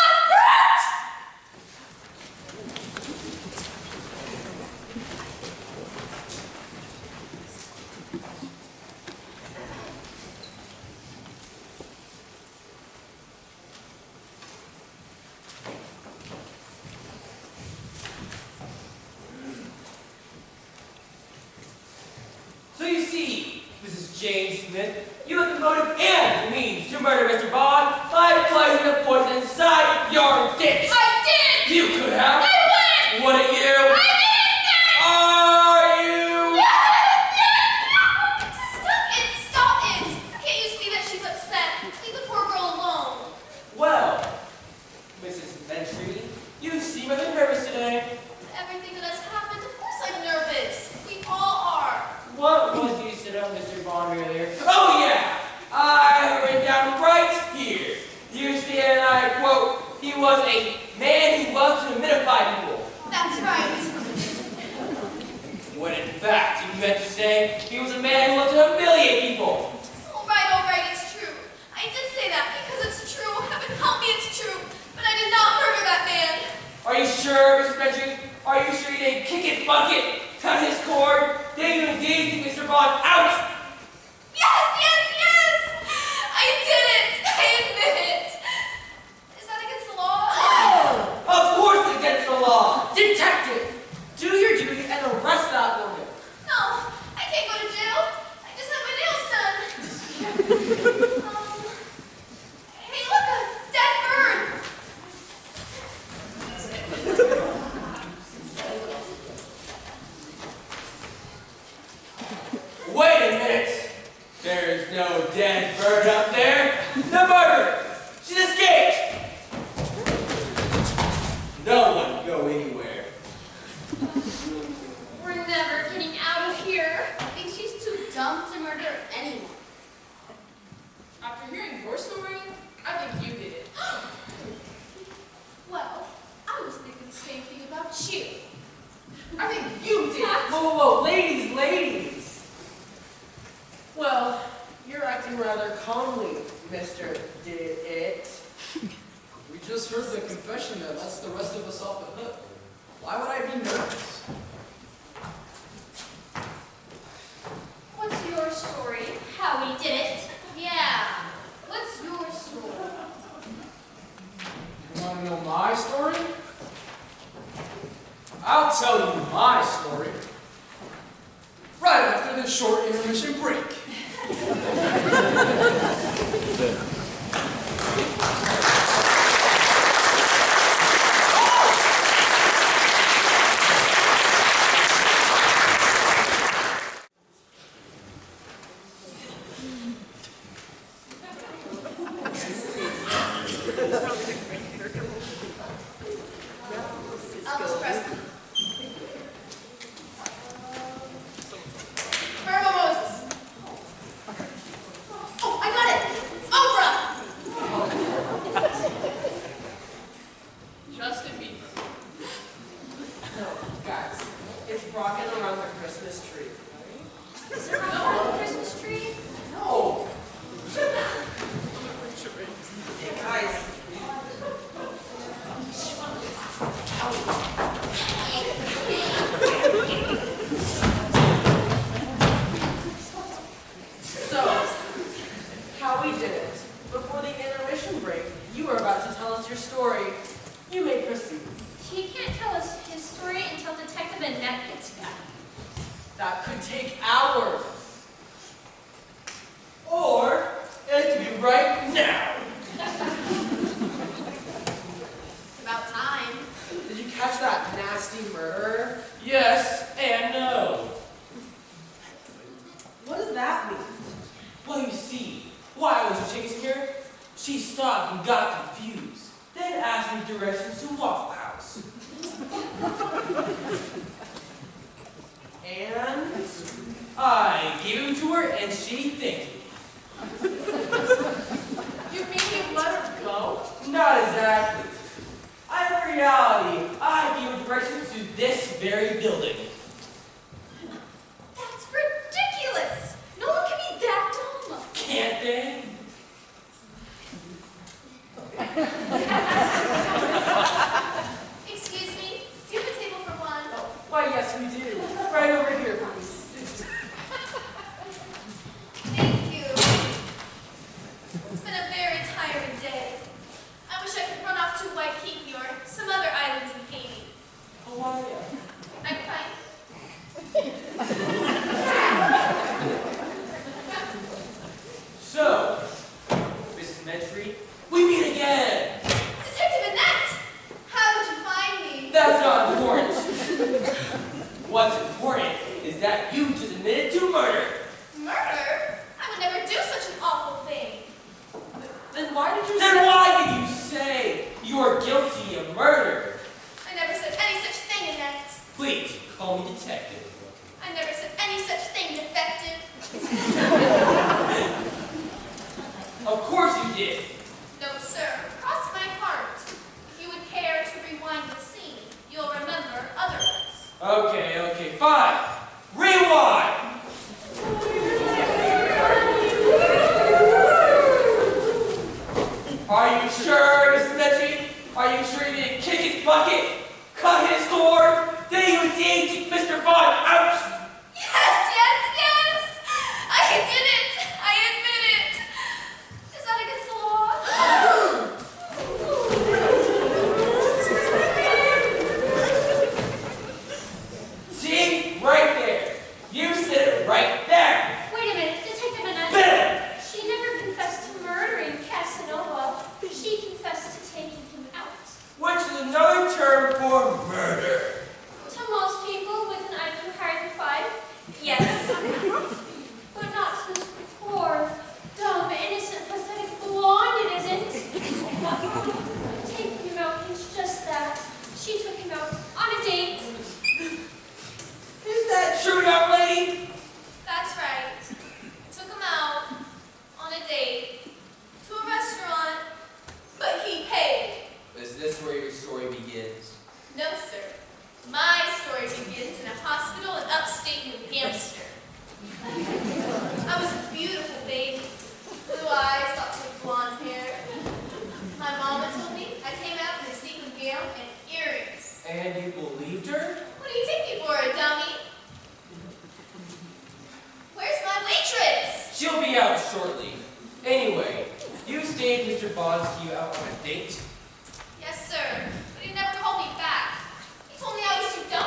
So you see, Mrs. James Smith, you have the motive and the means to murder Mr. Bond by placing the poison inside your dish. I did! You could have. I win! Wouldn't you? I did! Are you? Stop it! Stop it! Can't you see that she's upset? Leave the poor girl alone. Well, Mrs. Ventry, you seem a bit nervous today. Everything that has happened, of course I'm nervous. We all are. What was you said of Mr. Bond earlier? Oh yeah! I have it written down right here. You said, and I quote, he was a man who loved to humidify people. That's right. When in fact, you meant to say he was a man who loved to humiliate people. All right, it's true. I did say that because it's true. Heaven help me, it's true. But I did not murder that man. Are you sure, Mr. Ventry? Are you sure you didn't kick his bucket, cut his cord, then you indeed take Mr. Bond out? Yes! I did it! I admit it. Is that against the law? Of course it's against the law. Detective, do your duty and arrest that woman. No, I can't go to jail. I just had my nails done. Hey, look, a dead bird. Wait a minute. There's no dead bird up there. The murderer. She's escaped. No one can go anywhere. We're never getting out of here. I think she's too dumb to murder anyone. After hearing your story, I think you did it. Well, I was thinking the same thing about you. I think you did it. Whoa, ladies. Well, you're acting rather calmly, Mr. Did It. We just heard the confession that lets the rest of us off the hook. Why would I be nervous? What's your story? Howie did it. Yeah. What's your story? I'll tell you my story. Right after this short intermission break. Elvis Presley. Virgo Moses. Oh, I got it. It's Oprah. Justin Bieber. No, guys, it's rocking around the Christmas tree. Is there not a Christmas tree? No. Hey, guys. So, Howie did it. Before the intermission break, you were about to tell us your story. You may proceed. He can't tell us his story until Detective Annette gets back. That could take hours. Or it could be right now. It's about time. Did you catch that nasty murderer? Yes and no. What does that mean? Well, you see, while I was chasing her, she stopped and got confused. Then asked me directions to Waffle House. And I gave them to her and she thanked me. You mean you let her go? Not exactly. In reality, I gave her directions to this very building. That's ridiculous. No one can be that dumb. Can't they? Excuse me. Do you have a table for one? why, yes, we do. Right over here, please. Thank you. It's been a very tiring day. I wish I could run off to Waikiki or some other islands in Haiti. Hawaii. I'm fine. So, Mrs. Medtree, we meet again. Detective Annette! How did you find me? That's not important. What's important is that you just admitted to murder. Murder? I would never do such an awful thing. Then why did you Then say... why did you say you are guilty of murder? I never said any such thing, Annette. Please, call me detective. I never said any such thing, defective. Of course you did. No, sir. Cross my heart. If you would care to rewind the scene, you'll remember otherwise. Okay, fine. Rewind! Are you sure, Mrs. Medtree? Are you sure you didn't kick his bucket, cut his sword, then you engaged Mr. Vaughn out? Yes! I did it! I admit it! Is that against the law? See? Right there. You said it right there. Wait a minute, Detective Annette. Bill! She never confessed to murdering Casanova. She confessed to taking him out. Which is another term for murder. To most people with an IQ higher than 5, yes. But not to this poor, dumb, innocent, pathetic blonde, it isn't. Taking him out is just that. She took him out on a date. Is that true, young lady? That's right. Took him out on a date to a restaurant, but he paid. Is this where your story begins? No, sir. My story begins in a hospital in upstate New Hampshire. I was a beautiful baby. Blue eyes, lots of blonde hair. My mama told me I came out in a sequin gown and earrings. And you believed her? What do you take me for, a dummy? Where's my waitress? She'll be out shortly. Anyway, you stayed Mr. Bond's you out on a date? Yes, sir. But he never called me back. He told me I was too dumb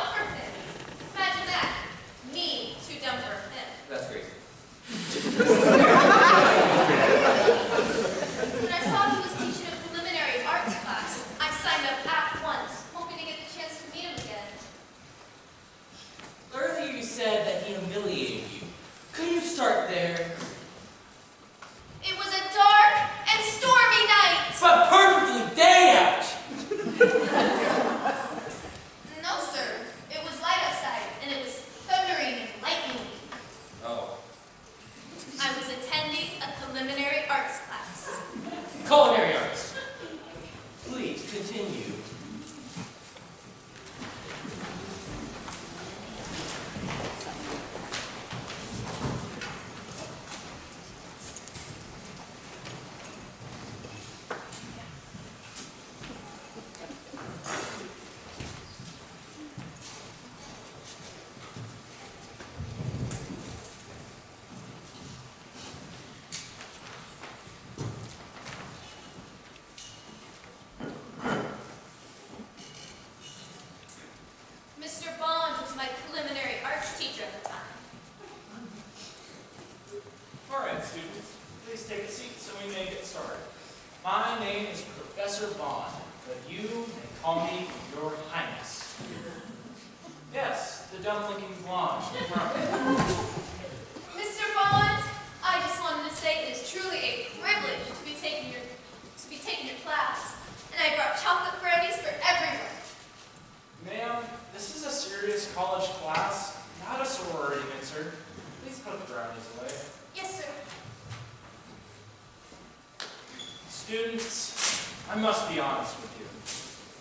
continue. Mr. Bond was my preliminary arts teacher at the time. All right, students, please take a seat so we may get started. My name is Professor Bond, but you may call me Your Highness. Yes, the dumb-looking blonde. Mr. Bond, I just wanted to say it is truly a privilege to be taking your class, and I brought chocolate brownies for everyone. Ma'am, this is a serious college class, not a sorority mixer. Please put the brownies away. Yes, sir. Students, I must be honest with you.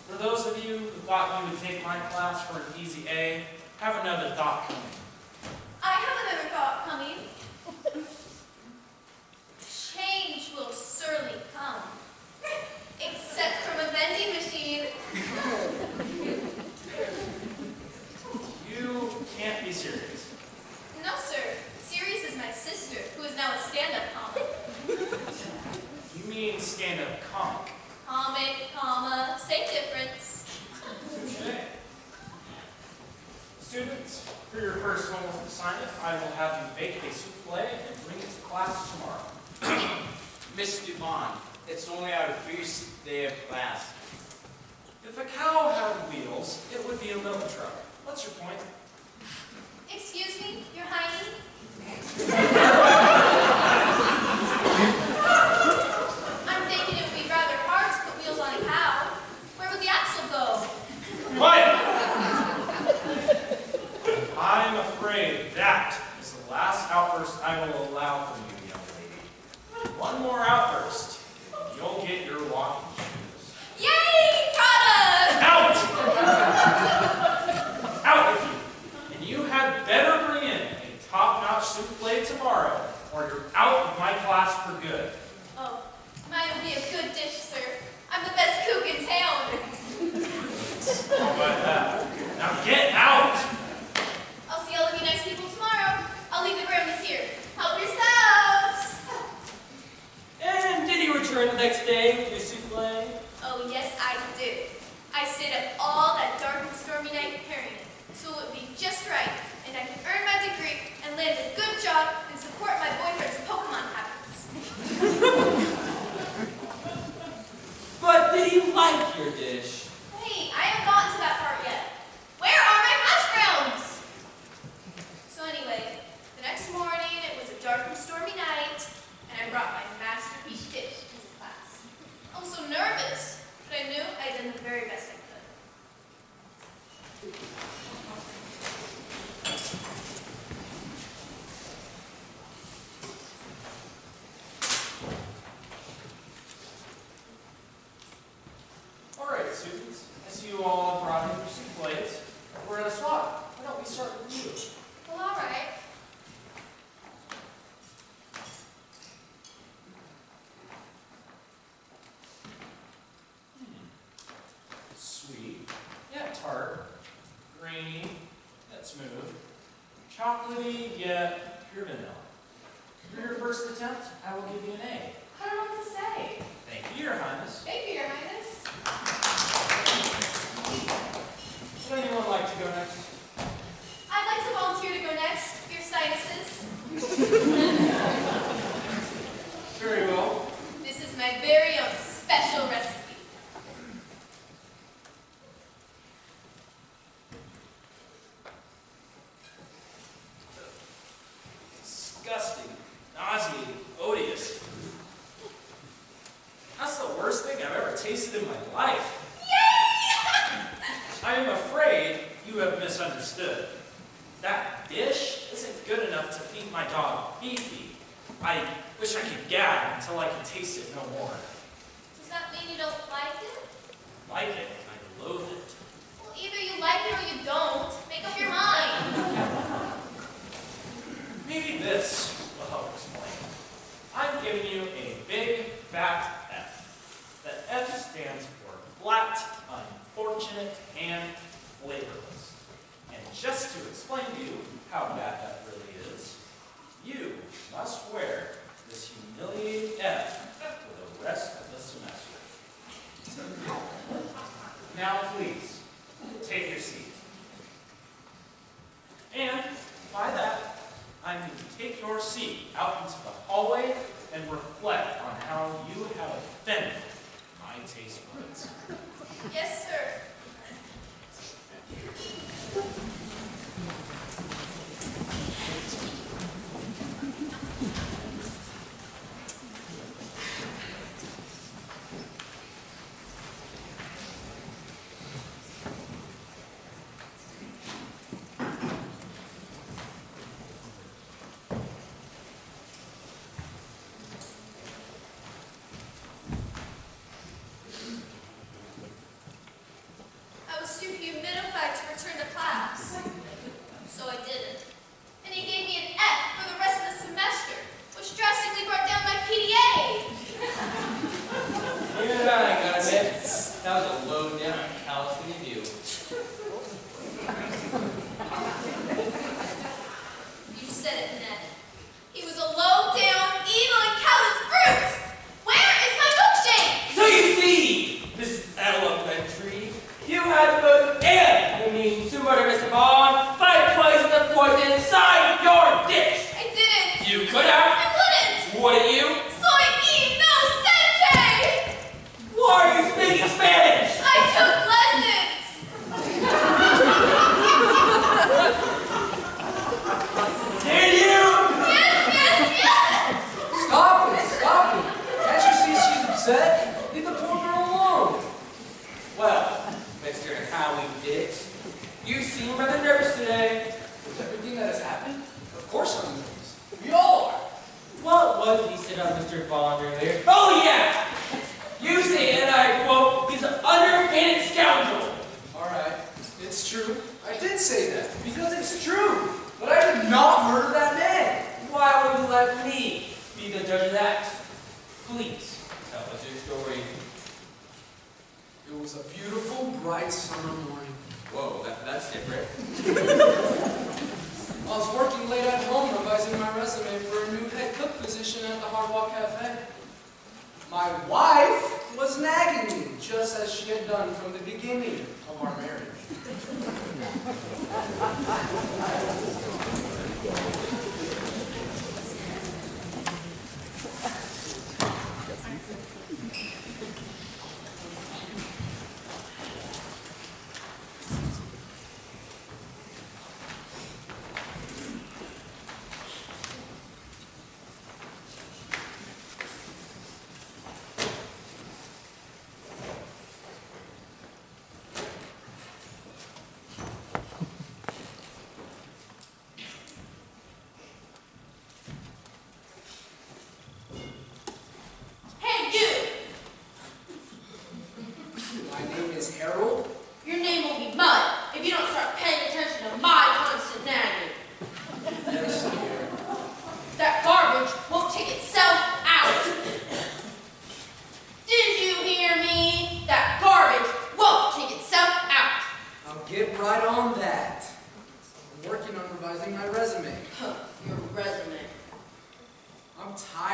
For those of you who thought you would take my class for an easy A, have another thought coming. I have another thought coming. Change will surely come. Except from a vending machine. You can't be serious. No, sir. Sirius is my sister, who is now a stand-up comic. You mean stand-up comic. Comic, comma, same difference. Touché. Students, for your first homework assignment, I will have you bake a souffle and bring it to class tomorrow. Mr. Bond, it's only our first day of class. If a cow had wheels, it would be a milk truck. What's your point? Excuse me, Your Highness? I'm thinking it would be rather hard to put wheels on a cow. Where would the axle go? Quiet! I'm afraid that is the last outburst I will allow from you, young lady. One more outburst, and you'll get your walking shoes. Yay! Product! Out! Out with you! And you had better bring in a top-notch souffle tomorrow, or you're out of my class for good. Oh, mine would be a good dish, sir. I'm the best cook in town. How about that? Now get out! I'll see all of you nice people tomorrow. I'll leave the brownies here. Help yourselves! And did he return the next day with your souffle? Oh, yes, I did. I stayed up all that dark and stormy night preparing it, so it would be just right, and I could earn my degree and land a good job and support my boyfriend's Pokemon habits. But did he like your dish? Hey, I haven't gotten to that part yet. Where are my hash browns? So anyway, the next morning it was a dark and stormy night, and I brought my masterpiece dish to the class. I was so nervous, but I knew I had done the very best I could. All right, students, I see you all brought in your souffles. We're at a swap. Why don't we start with you? Well, all right. Sweet, yet tart, grainy, yet smooth, chocolatey, yet pure vanilla. For your first attempt, I will give you an A. I don't know what to say. Thank you, Your Highness. Thank you, Your Highness. Would anyone like to go next? I'd like to volunteer to go next. Your sinuses. Very well. This is my very own special recipe. Disgusting, nauseating, odious. That's the worst thing I've ever tasted in my life. I am afraid you have misunderstood. That dish isn't good enough to feed my dog Beefy. I wish I could gag until I could taste it no more. Does that mean you don't like it? like it, I loathe it. Well, either you like it or you don't. Make up your mind. Maybe this will help explain. I'm giving you a big, fat F. The F stands for flat, unfortunate, and flavorless. And just to explain to you how bad that really is, you must wear this humiliating F for the rest of the semester. Now please, take your seat. And by that, I mean take your seat out into the hallway and reflect on how you have offended my taste buds. Yes, sir. I was too humidified to return to class, so I didn't. And he gave me an F for the rest of the semester, which drastically brought down my PDA. Yeah, I gotta admit, that was a low down, callous thing to do. You said it, Ned. He was a low-down, evil, and callous brute. Where is my milkshake? So you see, Mrs. Elementary, you had both and the means to murder Mr. Bond by placing the poison inside your dish. I didn't. You could have. I wouldn't. Wouldn't you? Soy inocente. Why are you speaking Spanish? I took lessons. Did you? Yes. Stop it! Can't you see she's upset? Leave the poor girl alone. Well, Mr. Howie did. You seem rather nervous today. With everything that has happened, of course I'm nervous. We all are. What was he said on Mr. Bond earlier? Oh, yeah! You say, and I quote, he's an underhanded scoundrel. All right, it's true. I did say that because it's true. But I did not murder that man. Why would you let me be the judge of that? Please, tell us your story. It was a beautiful, bright summer morning. Whoa, that's different. I was working late at home revising my resume for a new head cook position at the Hard Walk Cafe. My wife was nagging me, just as she had done from the beginning of our marriage.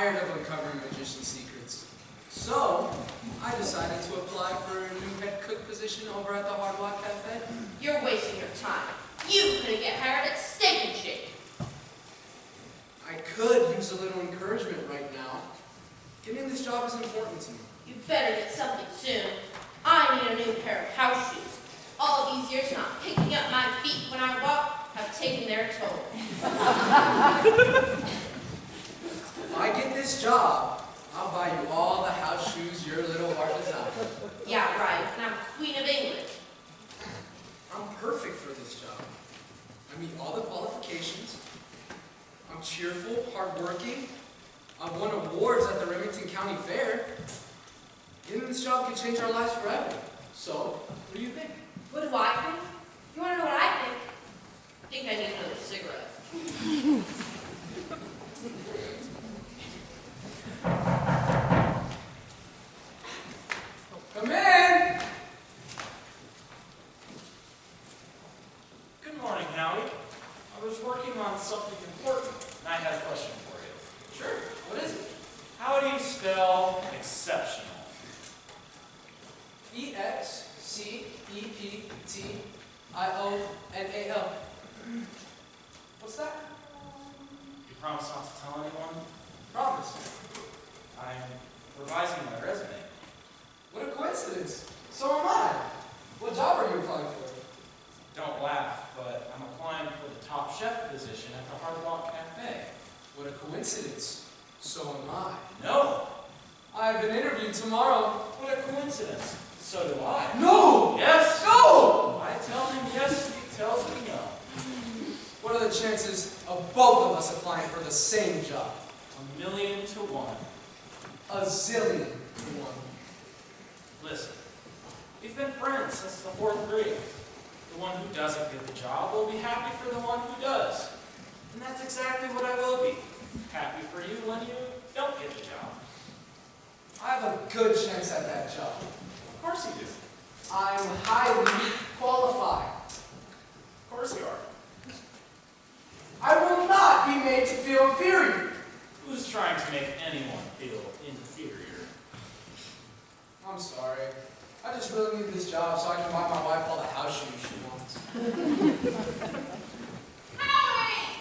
tired of uncovering magician secrets. So, I decided to apply for a new head cook position over at the Hard Walk Cafe. You're wasting your time. You couldn't get hired at Steak and Shake. I could use a little encouragement right now. Getting this job is important to me. You better get something soon. I need a new pair of house shoes. All these years not picking up my feet when I walk have taken their toll. If I get this job, I'll buy you all the house shoes your little heart desires. Yeah, right. And I'm Queen of England. I'm perfect for this job. I meet all the qualifications. I'm cheerful, hardworking. I've won awards at the Remington County Fair. Getting this job could change our lives forever. So, what do you think? What do I think? You want to know what I think? I think I need another cigarette. Come in! Good morning, Howie. I was working on something important, and I had a question for you. Sure, what is it? How do you spell exceptional? E-X-C-E-P-T-I-O-N-A-L. What's that? You promise not to tell anyone? Promise. I'm revising my resume. What a coincidence. So am I. What job are you applying for? Don't laugh, but I'm applying for the top chef position at the Hard Rock Cafe. What a coincidence. So am I. No! I have an interview tomorrow. What a coincidence. So do I. No! Yes! No! I tell him yes, he tells me no. What are the chances of both of us applying for the same job? 1,000,000 to 1. A zillion to one. Listen, we've been friends since the 4th grade. The one who doesn't get the job will be happy for the one who does. And that's exactly what I will be. Happy for you when you don't get the job. I have a good chance at that job. Of course you do. I'm highly qualified. Of course you are. I will not be made to feel inferior. Who's trying to make anyone feel inferior? I'm sorry. I just really need this job so I can buy my wife all the house shoes she wants. Howie!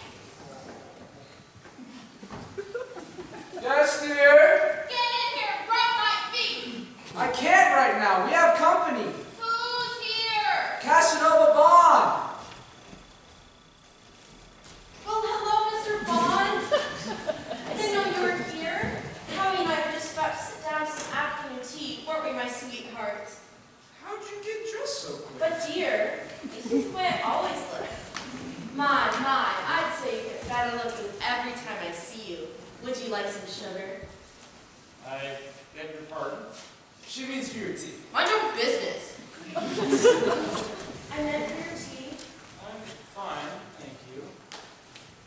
Yes, dear? Get in here, rub my feet! I can't right now. We have company. Who's here? Casanova Bond. Well, hello, Mr. Bond. I didn't know you were here. Howie and I were just about to sit down to some afternoon tea, weren't we, my sweetheart? How'd you get dressed so quick? But dear, this is the way I always look. My, I'd say you get better looking every time I see you. Would you like some sugar? I beg your pardon? She means for your tea. Mind your business. I meant for your tea. I'm fine, thank you.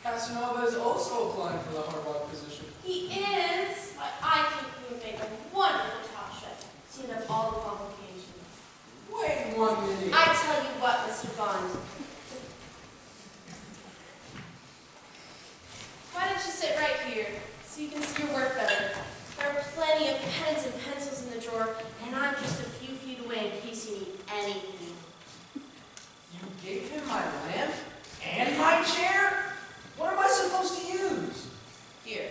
Casanova is also applying for the Hard Rock position. He is, but I think he would make a wonderful top chef, seeing up all the complications. Wait 1 minute. I tell you what, Mr. Bond. Why don't you sit right here, so you can see your work better? There are plenty of pens and pencils in the drawer, and I'm just a few feet away in case you need anything. You gave him my lamp and my chair? What am I supposed to use? Here.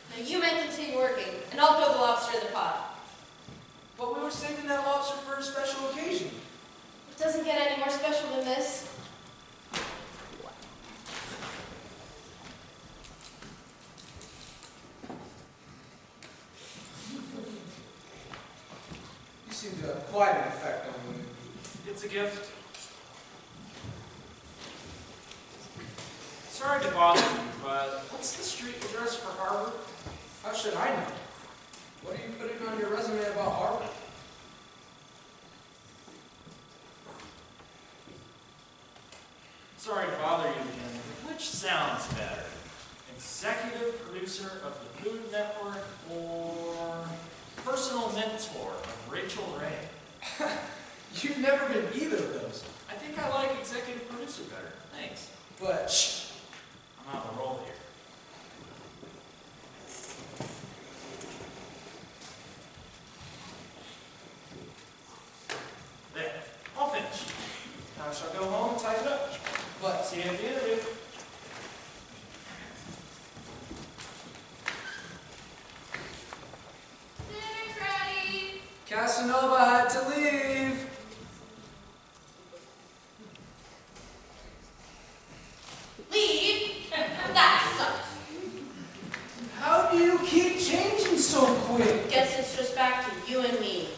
Now you may continue working, and I'll throw the lobster in the pot. But we were saving that lobster for a special occasion. It doesn't get any more special than this. You seem to have quite an effect on me. It's a gift. Sorry to bother you, but what's the street address for Harvard? How should I know? What are you putting on your resume about Harvard? Sorry to bother you again. Which sounds better? Executive producer of the Food Network or personal mentor of Rachel Ray? You've never been either of those. I think I like executive producer better. Thanks. But shh. I'm on a roll here. There. All finished. Now I shall go home and type it up. But See you at the interview. Dinner's ready. Casanova had to leave. Leave? That sucks. How do you keep changing so quick? Guess it's just back to you and me.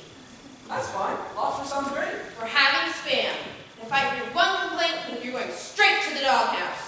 That's fine. Lobster sounds great. We're having spam. And if I hear one complaint, you're going straight to the doghouse.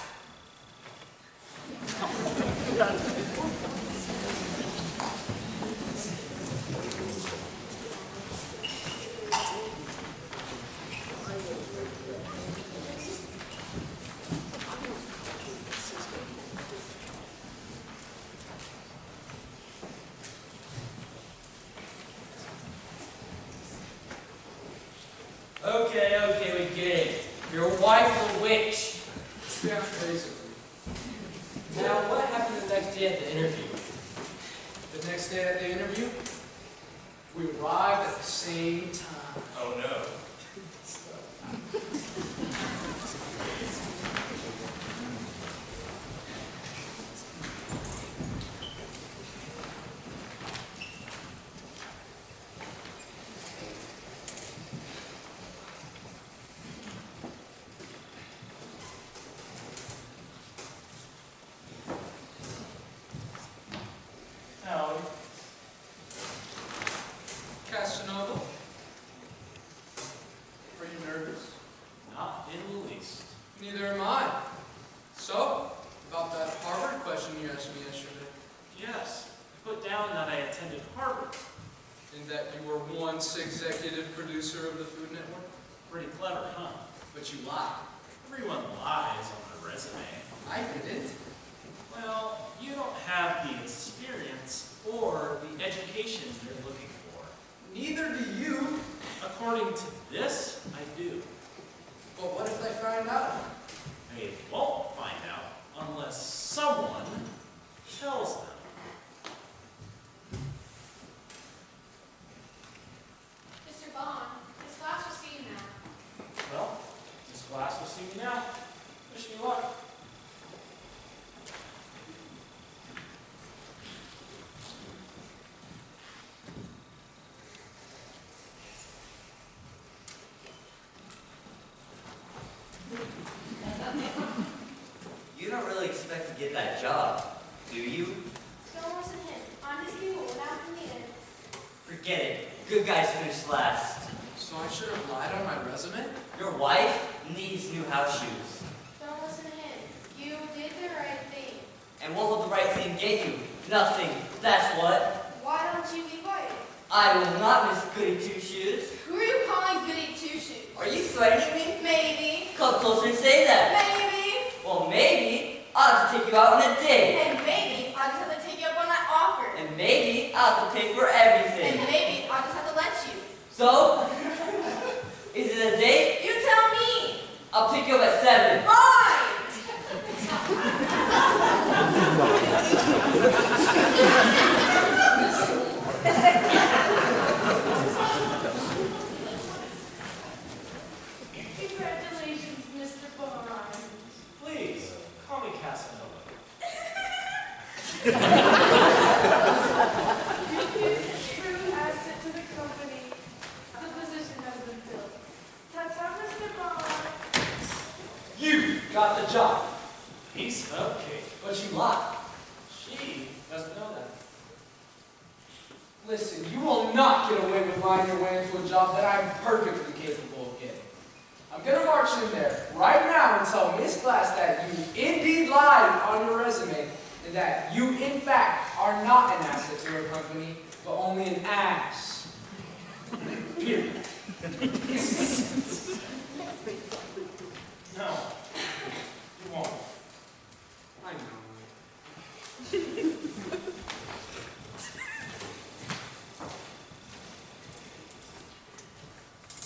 wife's a witch. Yeah, basically. Now, what happened the next day at the interview? The next day at the interview, we arrived at the same time. Oh no. Howie. Casanova, are you nervous? Not in the least. Neither am I. So, about that Harvard question you asked me yesterday, Yes, I put down that I attended Harvard. and that you were once executive producer of the Food Network, Pretty clever, huh? but you lied. Everyone lies on their resume. I didn't. Well, you don't have the experience or the education you're looking for. Neither do you. According to this, I do. But what if they find out? They won't find out unless someone tells them. Mr. Bond, this class will see you now. Well, this class will see me now. Wish me luck. You don't really expect to get that job, do you? Don't listen to him. Honesty will win out in the end. Forget it. Good guys finish last. So I should have lied on my resume? Your wife needs new house shoes. Don't listen to him. You did the right thing. And what will the right thing get you? Nothing. That's what. Why don't you be quiet? I will not miss goody two-shoes. Who are you calling goody two-shoes? Are you threatening me? Maybe. Come closer and say that. Maybe. Well, maybe I'll have to take you out on a date. And maybe I'll just have to take you up on that offer. And maybe I'll have to pay for everything. And maybe I'll just have to let you. So, is it a date? You tell me. I'll pick you up at 7. Congratulations, Mr. Bond. Please, call me Casanova. You've been a true asset to the company. The position has been filled. Ta-ta, Mr. Bond. You got the job, Piece of cake. but you lied. She doesn't know that. Listen, you will not get away with lying your way into a job that I'm perfectly capable of getting. I'm gonna march in there right now and tell Miss Glass that you indeed lied on your resume and that you, in fact, are not an asset to her company, but only an ass. Period. No, you won't. I know.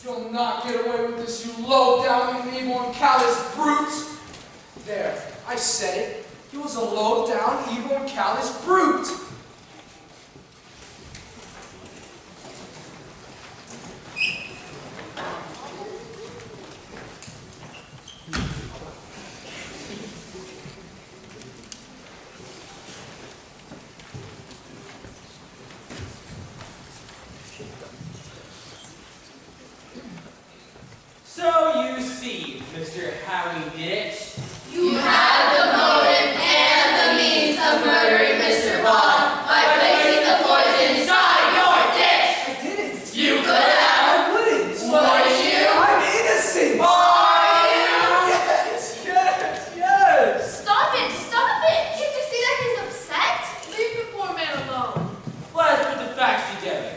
You'll not get away with this, you low-down, evil, and callous brute! There, I said it. He was a low-down, evil, and callous brute! So you see, Mr. Howie did it. You had the motive and the means of murdering Mr. Bond by placing the poison inside your dish. I didn't! You could have. I wouldn't! Wouldn't you? I'm innocent! Are you? Yes! Yes! Yes! Stop it! Stop it! Can't you see that he's upset? Leave the poor man alone. Let's put the facts together.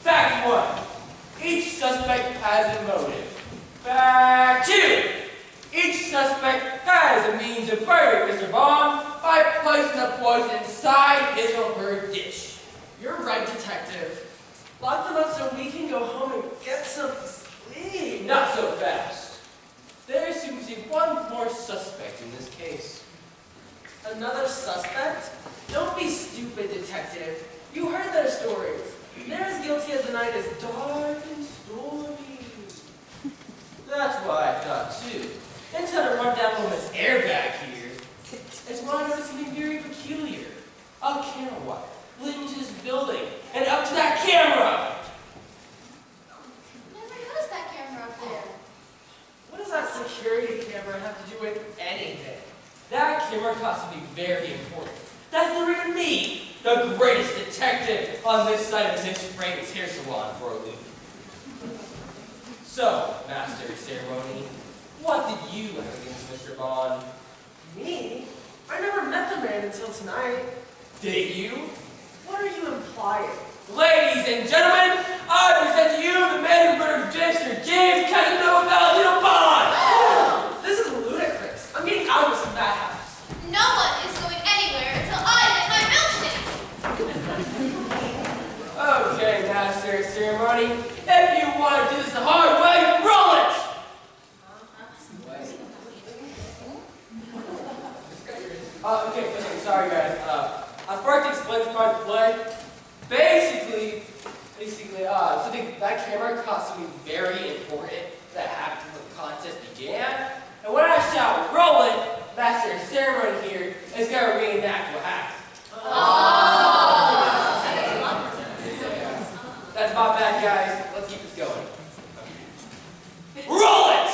Fact 1. Each suspect has a motive. Fact 2. Each suspect has a means of murdering Mr. Bond by placing the poison inside his or her dish. You're right, detective. Lock them up so we can go home and get some sleep. Not so fast. There's some seems to be one more suspect in this case. Another suspect? Don't be stupid, detective. You heard their stories. They're as guilty as the night is dark and stormy. That's what I thought too. Until I run down on this airbag here. It's when I noticed something very peculiar. A camera wire leading to this building and up to that camera. Never noticed that camera up there. What does that security camera have to do with anything? That camera cost to be very important. That's the reason me, the greatest detective on this side of Miss Frank's hair salon, for a loop. So, Master of Ceremony, what did you have against Mr. Bond? Me? I never met the man until tonight. Did you? What are you implying? Ladies and gentlemen, I present to you the man who murdered Mr. James Casanova Valentino Bond! This is ludicrous. I'm getting out of this madhouse. No one is going anywhere until I get my milkshake. Okay, Master of Ceremony, if you want to do this the hard way, roll it! Okay, sorry guys. I forgot to explain for my play. Basically, something that camera cost something very important that happened when the contest began. And when I shout roll it, Master of Ceremony here is going to reenact what happened. That's my bad, guys. Let's keep this going. Roll it!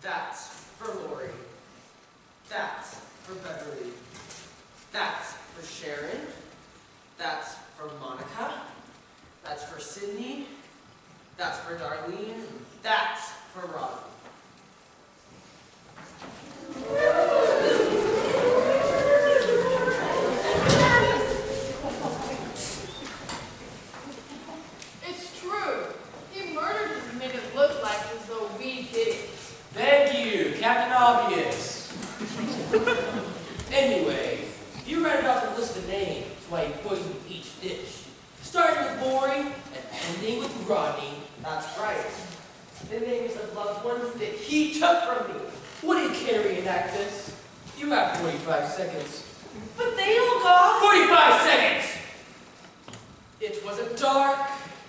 That's for Lori. That's for Beverly. That's for Sharon. That's for Monica. That's for Sydney. That's for Darlene. That's for Rob. It's true. He murdered us and made it look like as though we did it. Thank you, Captain Obvious. Anyway, you read about the list of names why he poisoned each dish. Starting with Lori and ending with Rodney. That's right. The names of loved ones that he took from me. What do you care to reenact this? You have 45 seconds. But they all got... 45 seconds! It was a dark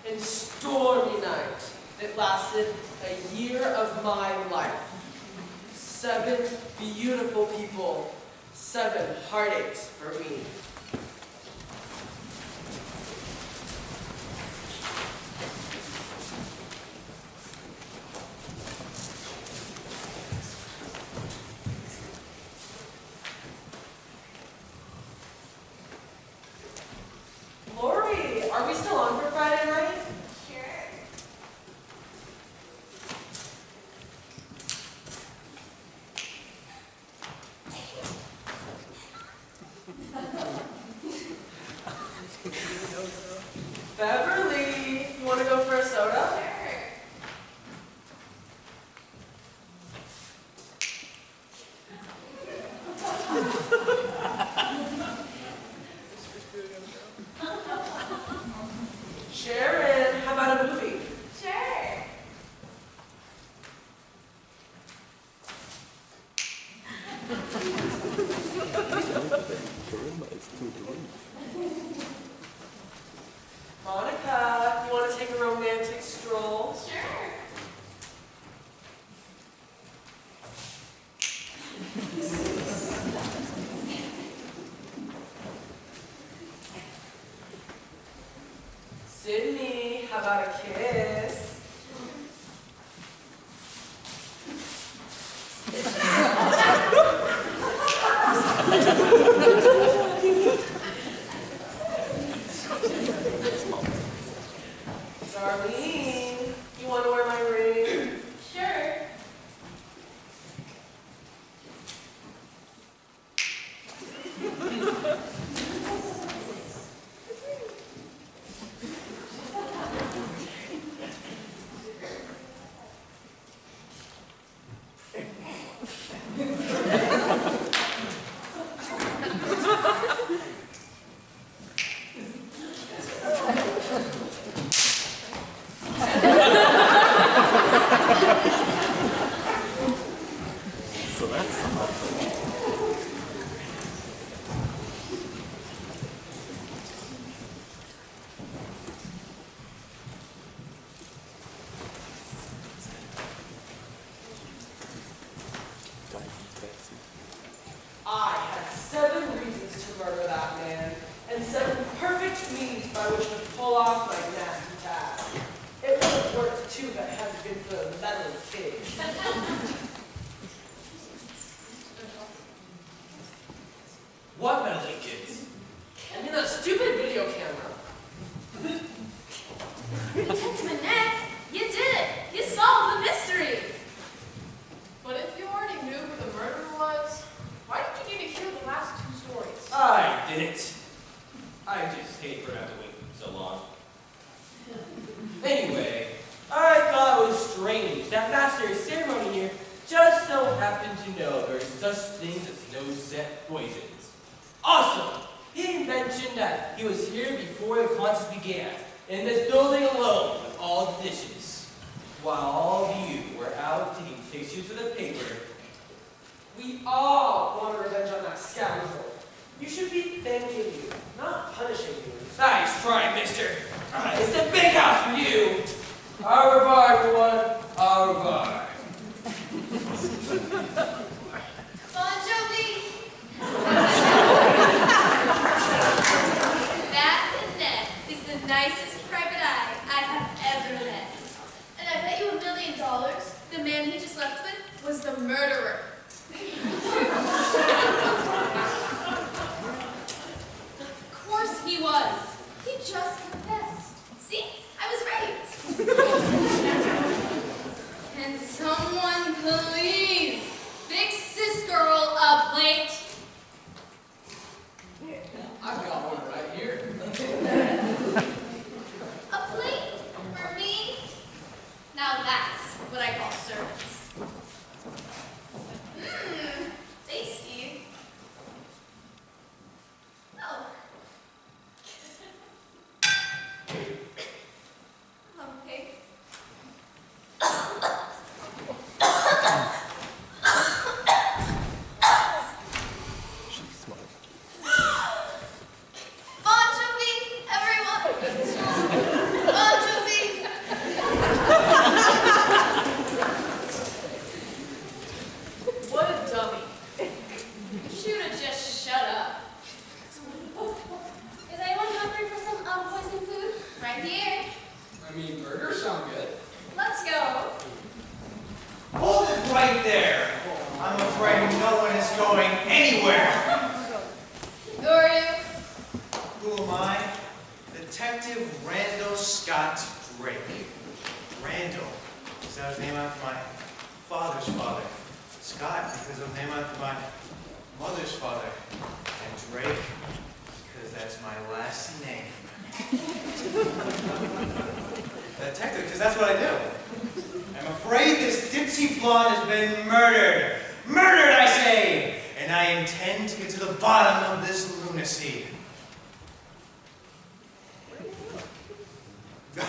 and stormy night that lasted a year of my life. 7 beautiful people, 7 heartaches for me. Lori, are we still on for Friday night? Sure. Beverly, you want to go for a soda? Sharon, how about a movie? Sure. Monica, you want to take a romantic stroll? Sure. Sydney, how about a kiss? some perfect means by which to pull off my nasty task. It would have worked too if it hadn't been for the meddling pig. What meddling kids? I mean, that stupid video camera. Detective Manette, you did it! You solved the mystery! But if you already knew who the murderer was, why did you need to hear the last two stories? I didn't. I just hate for it to have to wait so long. Anyway, I thought it was strange that Master of Ceremony here just so happened to know there are such things as no-set poisons. Also, he mentioned that he was here before the contest began, in this building alone with all the dishes, while all of you were out taking pictures of the paper. We all want revenge on that scoundrel. You should be thanking you, not punishing you. Nice try, mister. It's the big house for you. Au revoir, everyone. Au revoir. Bon Jovi! That Annette is the nicest private eye I have ever met. And I bet you $1 million the man he just left with was the murderer. Of course he was. He just confessed. See? I was right. Can someone please fix this girl up late? I've got one right here. A plate for me? Now that's what I call service. Mmm, tasty. Oh. Okay. Bon Jovi, everyone! Bon Jovi! What a dummy. She would have just shut up. Is anyone hungry for some unpoisoned food? Right here. I mean, burgers sound good. Let's go. Hold it right there. I'm afraid no one is going anywhere. Who are you? Who am I? Detective Randall Scott Drake. Randall, because that was named after my father's father. Scott, because it was named after my mother's father. And Drake, because that's my last name. Detective, because that's what I do. I'm afraid this Dipsy blonde has been murdered. Murdered, I say! And I intend to get to the bottom of this lunacy. You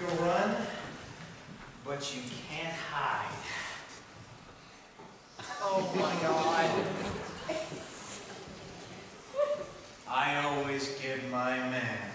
can run, but you can't hide. Oh my God. I always give my man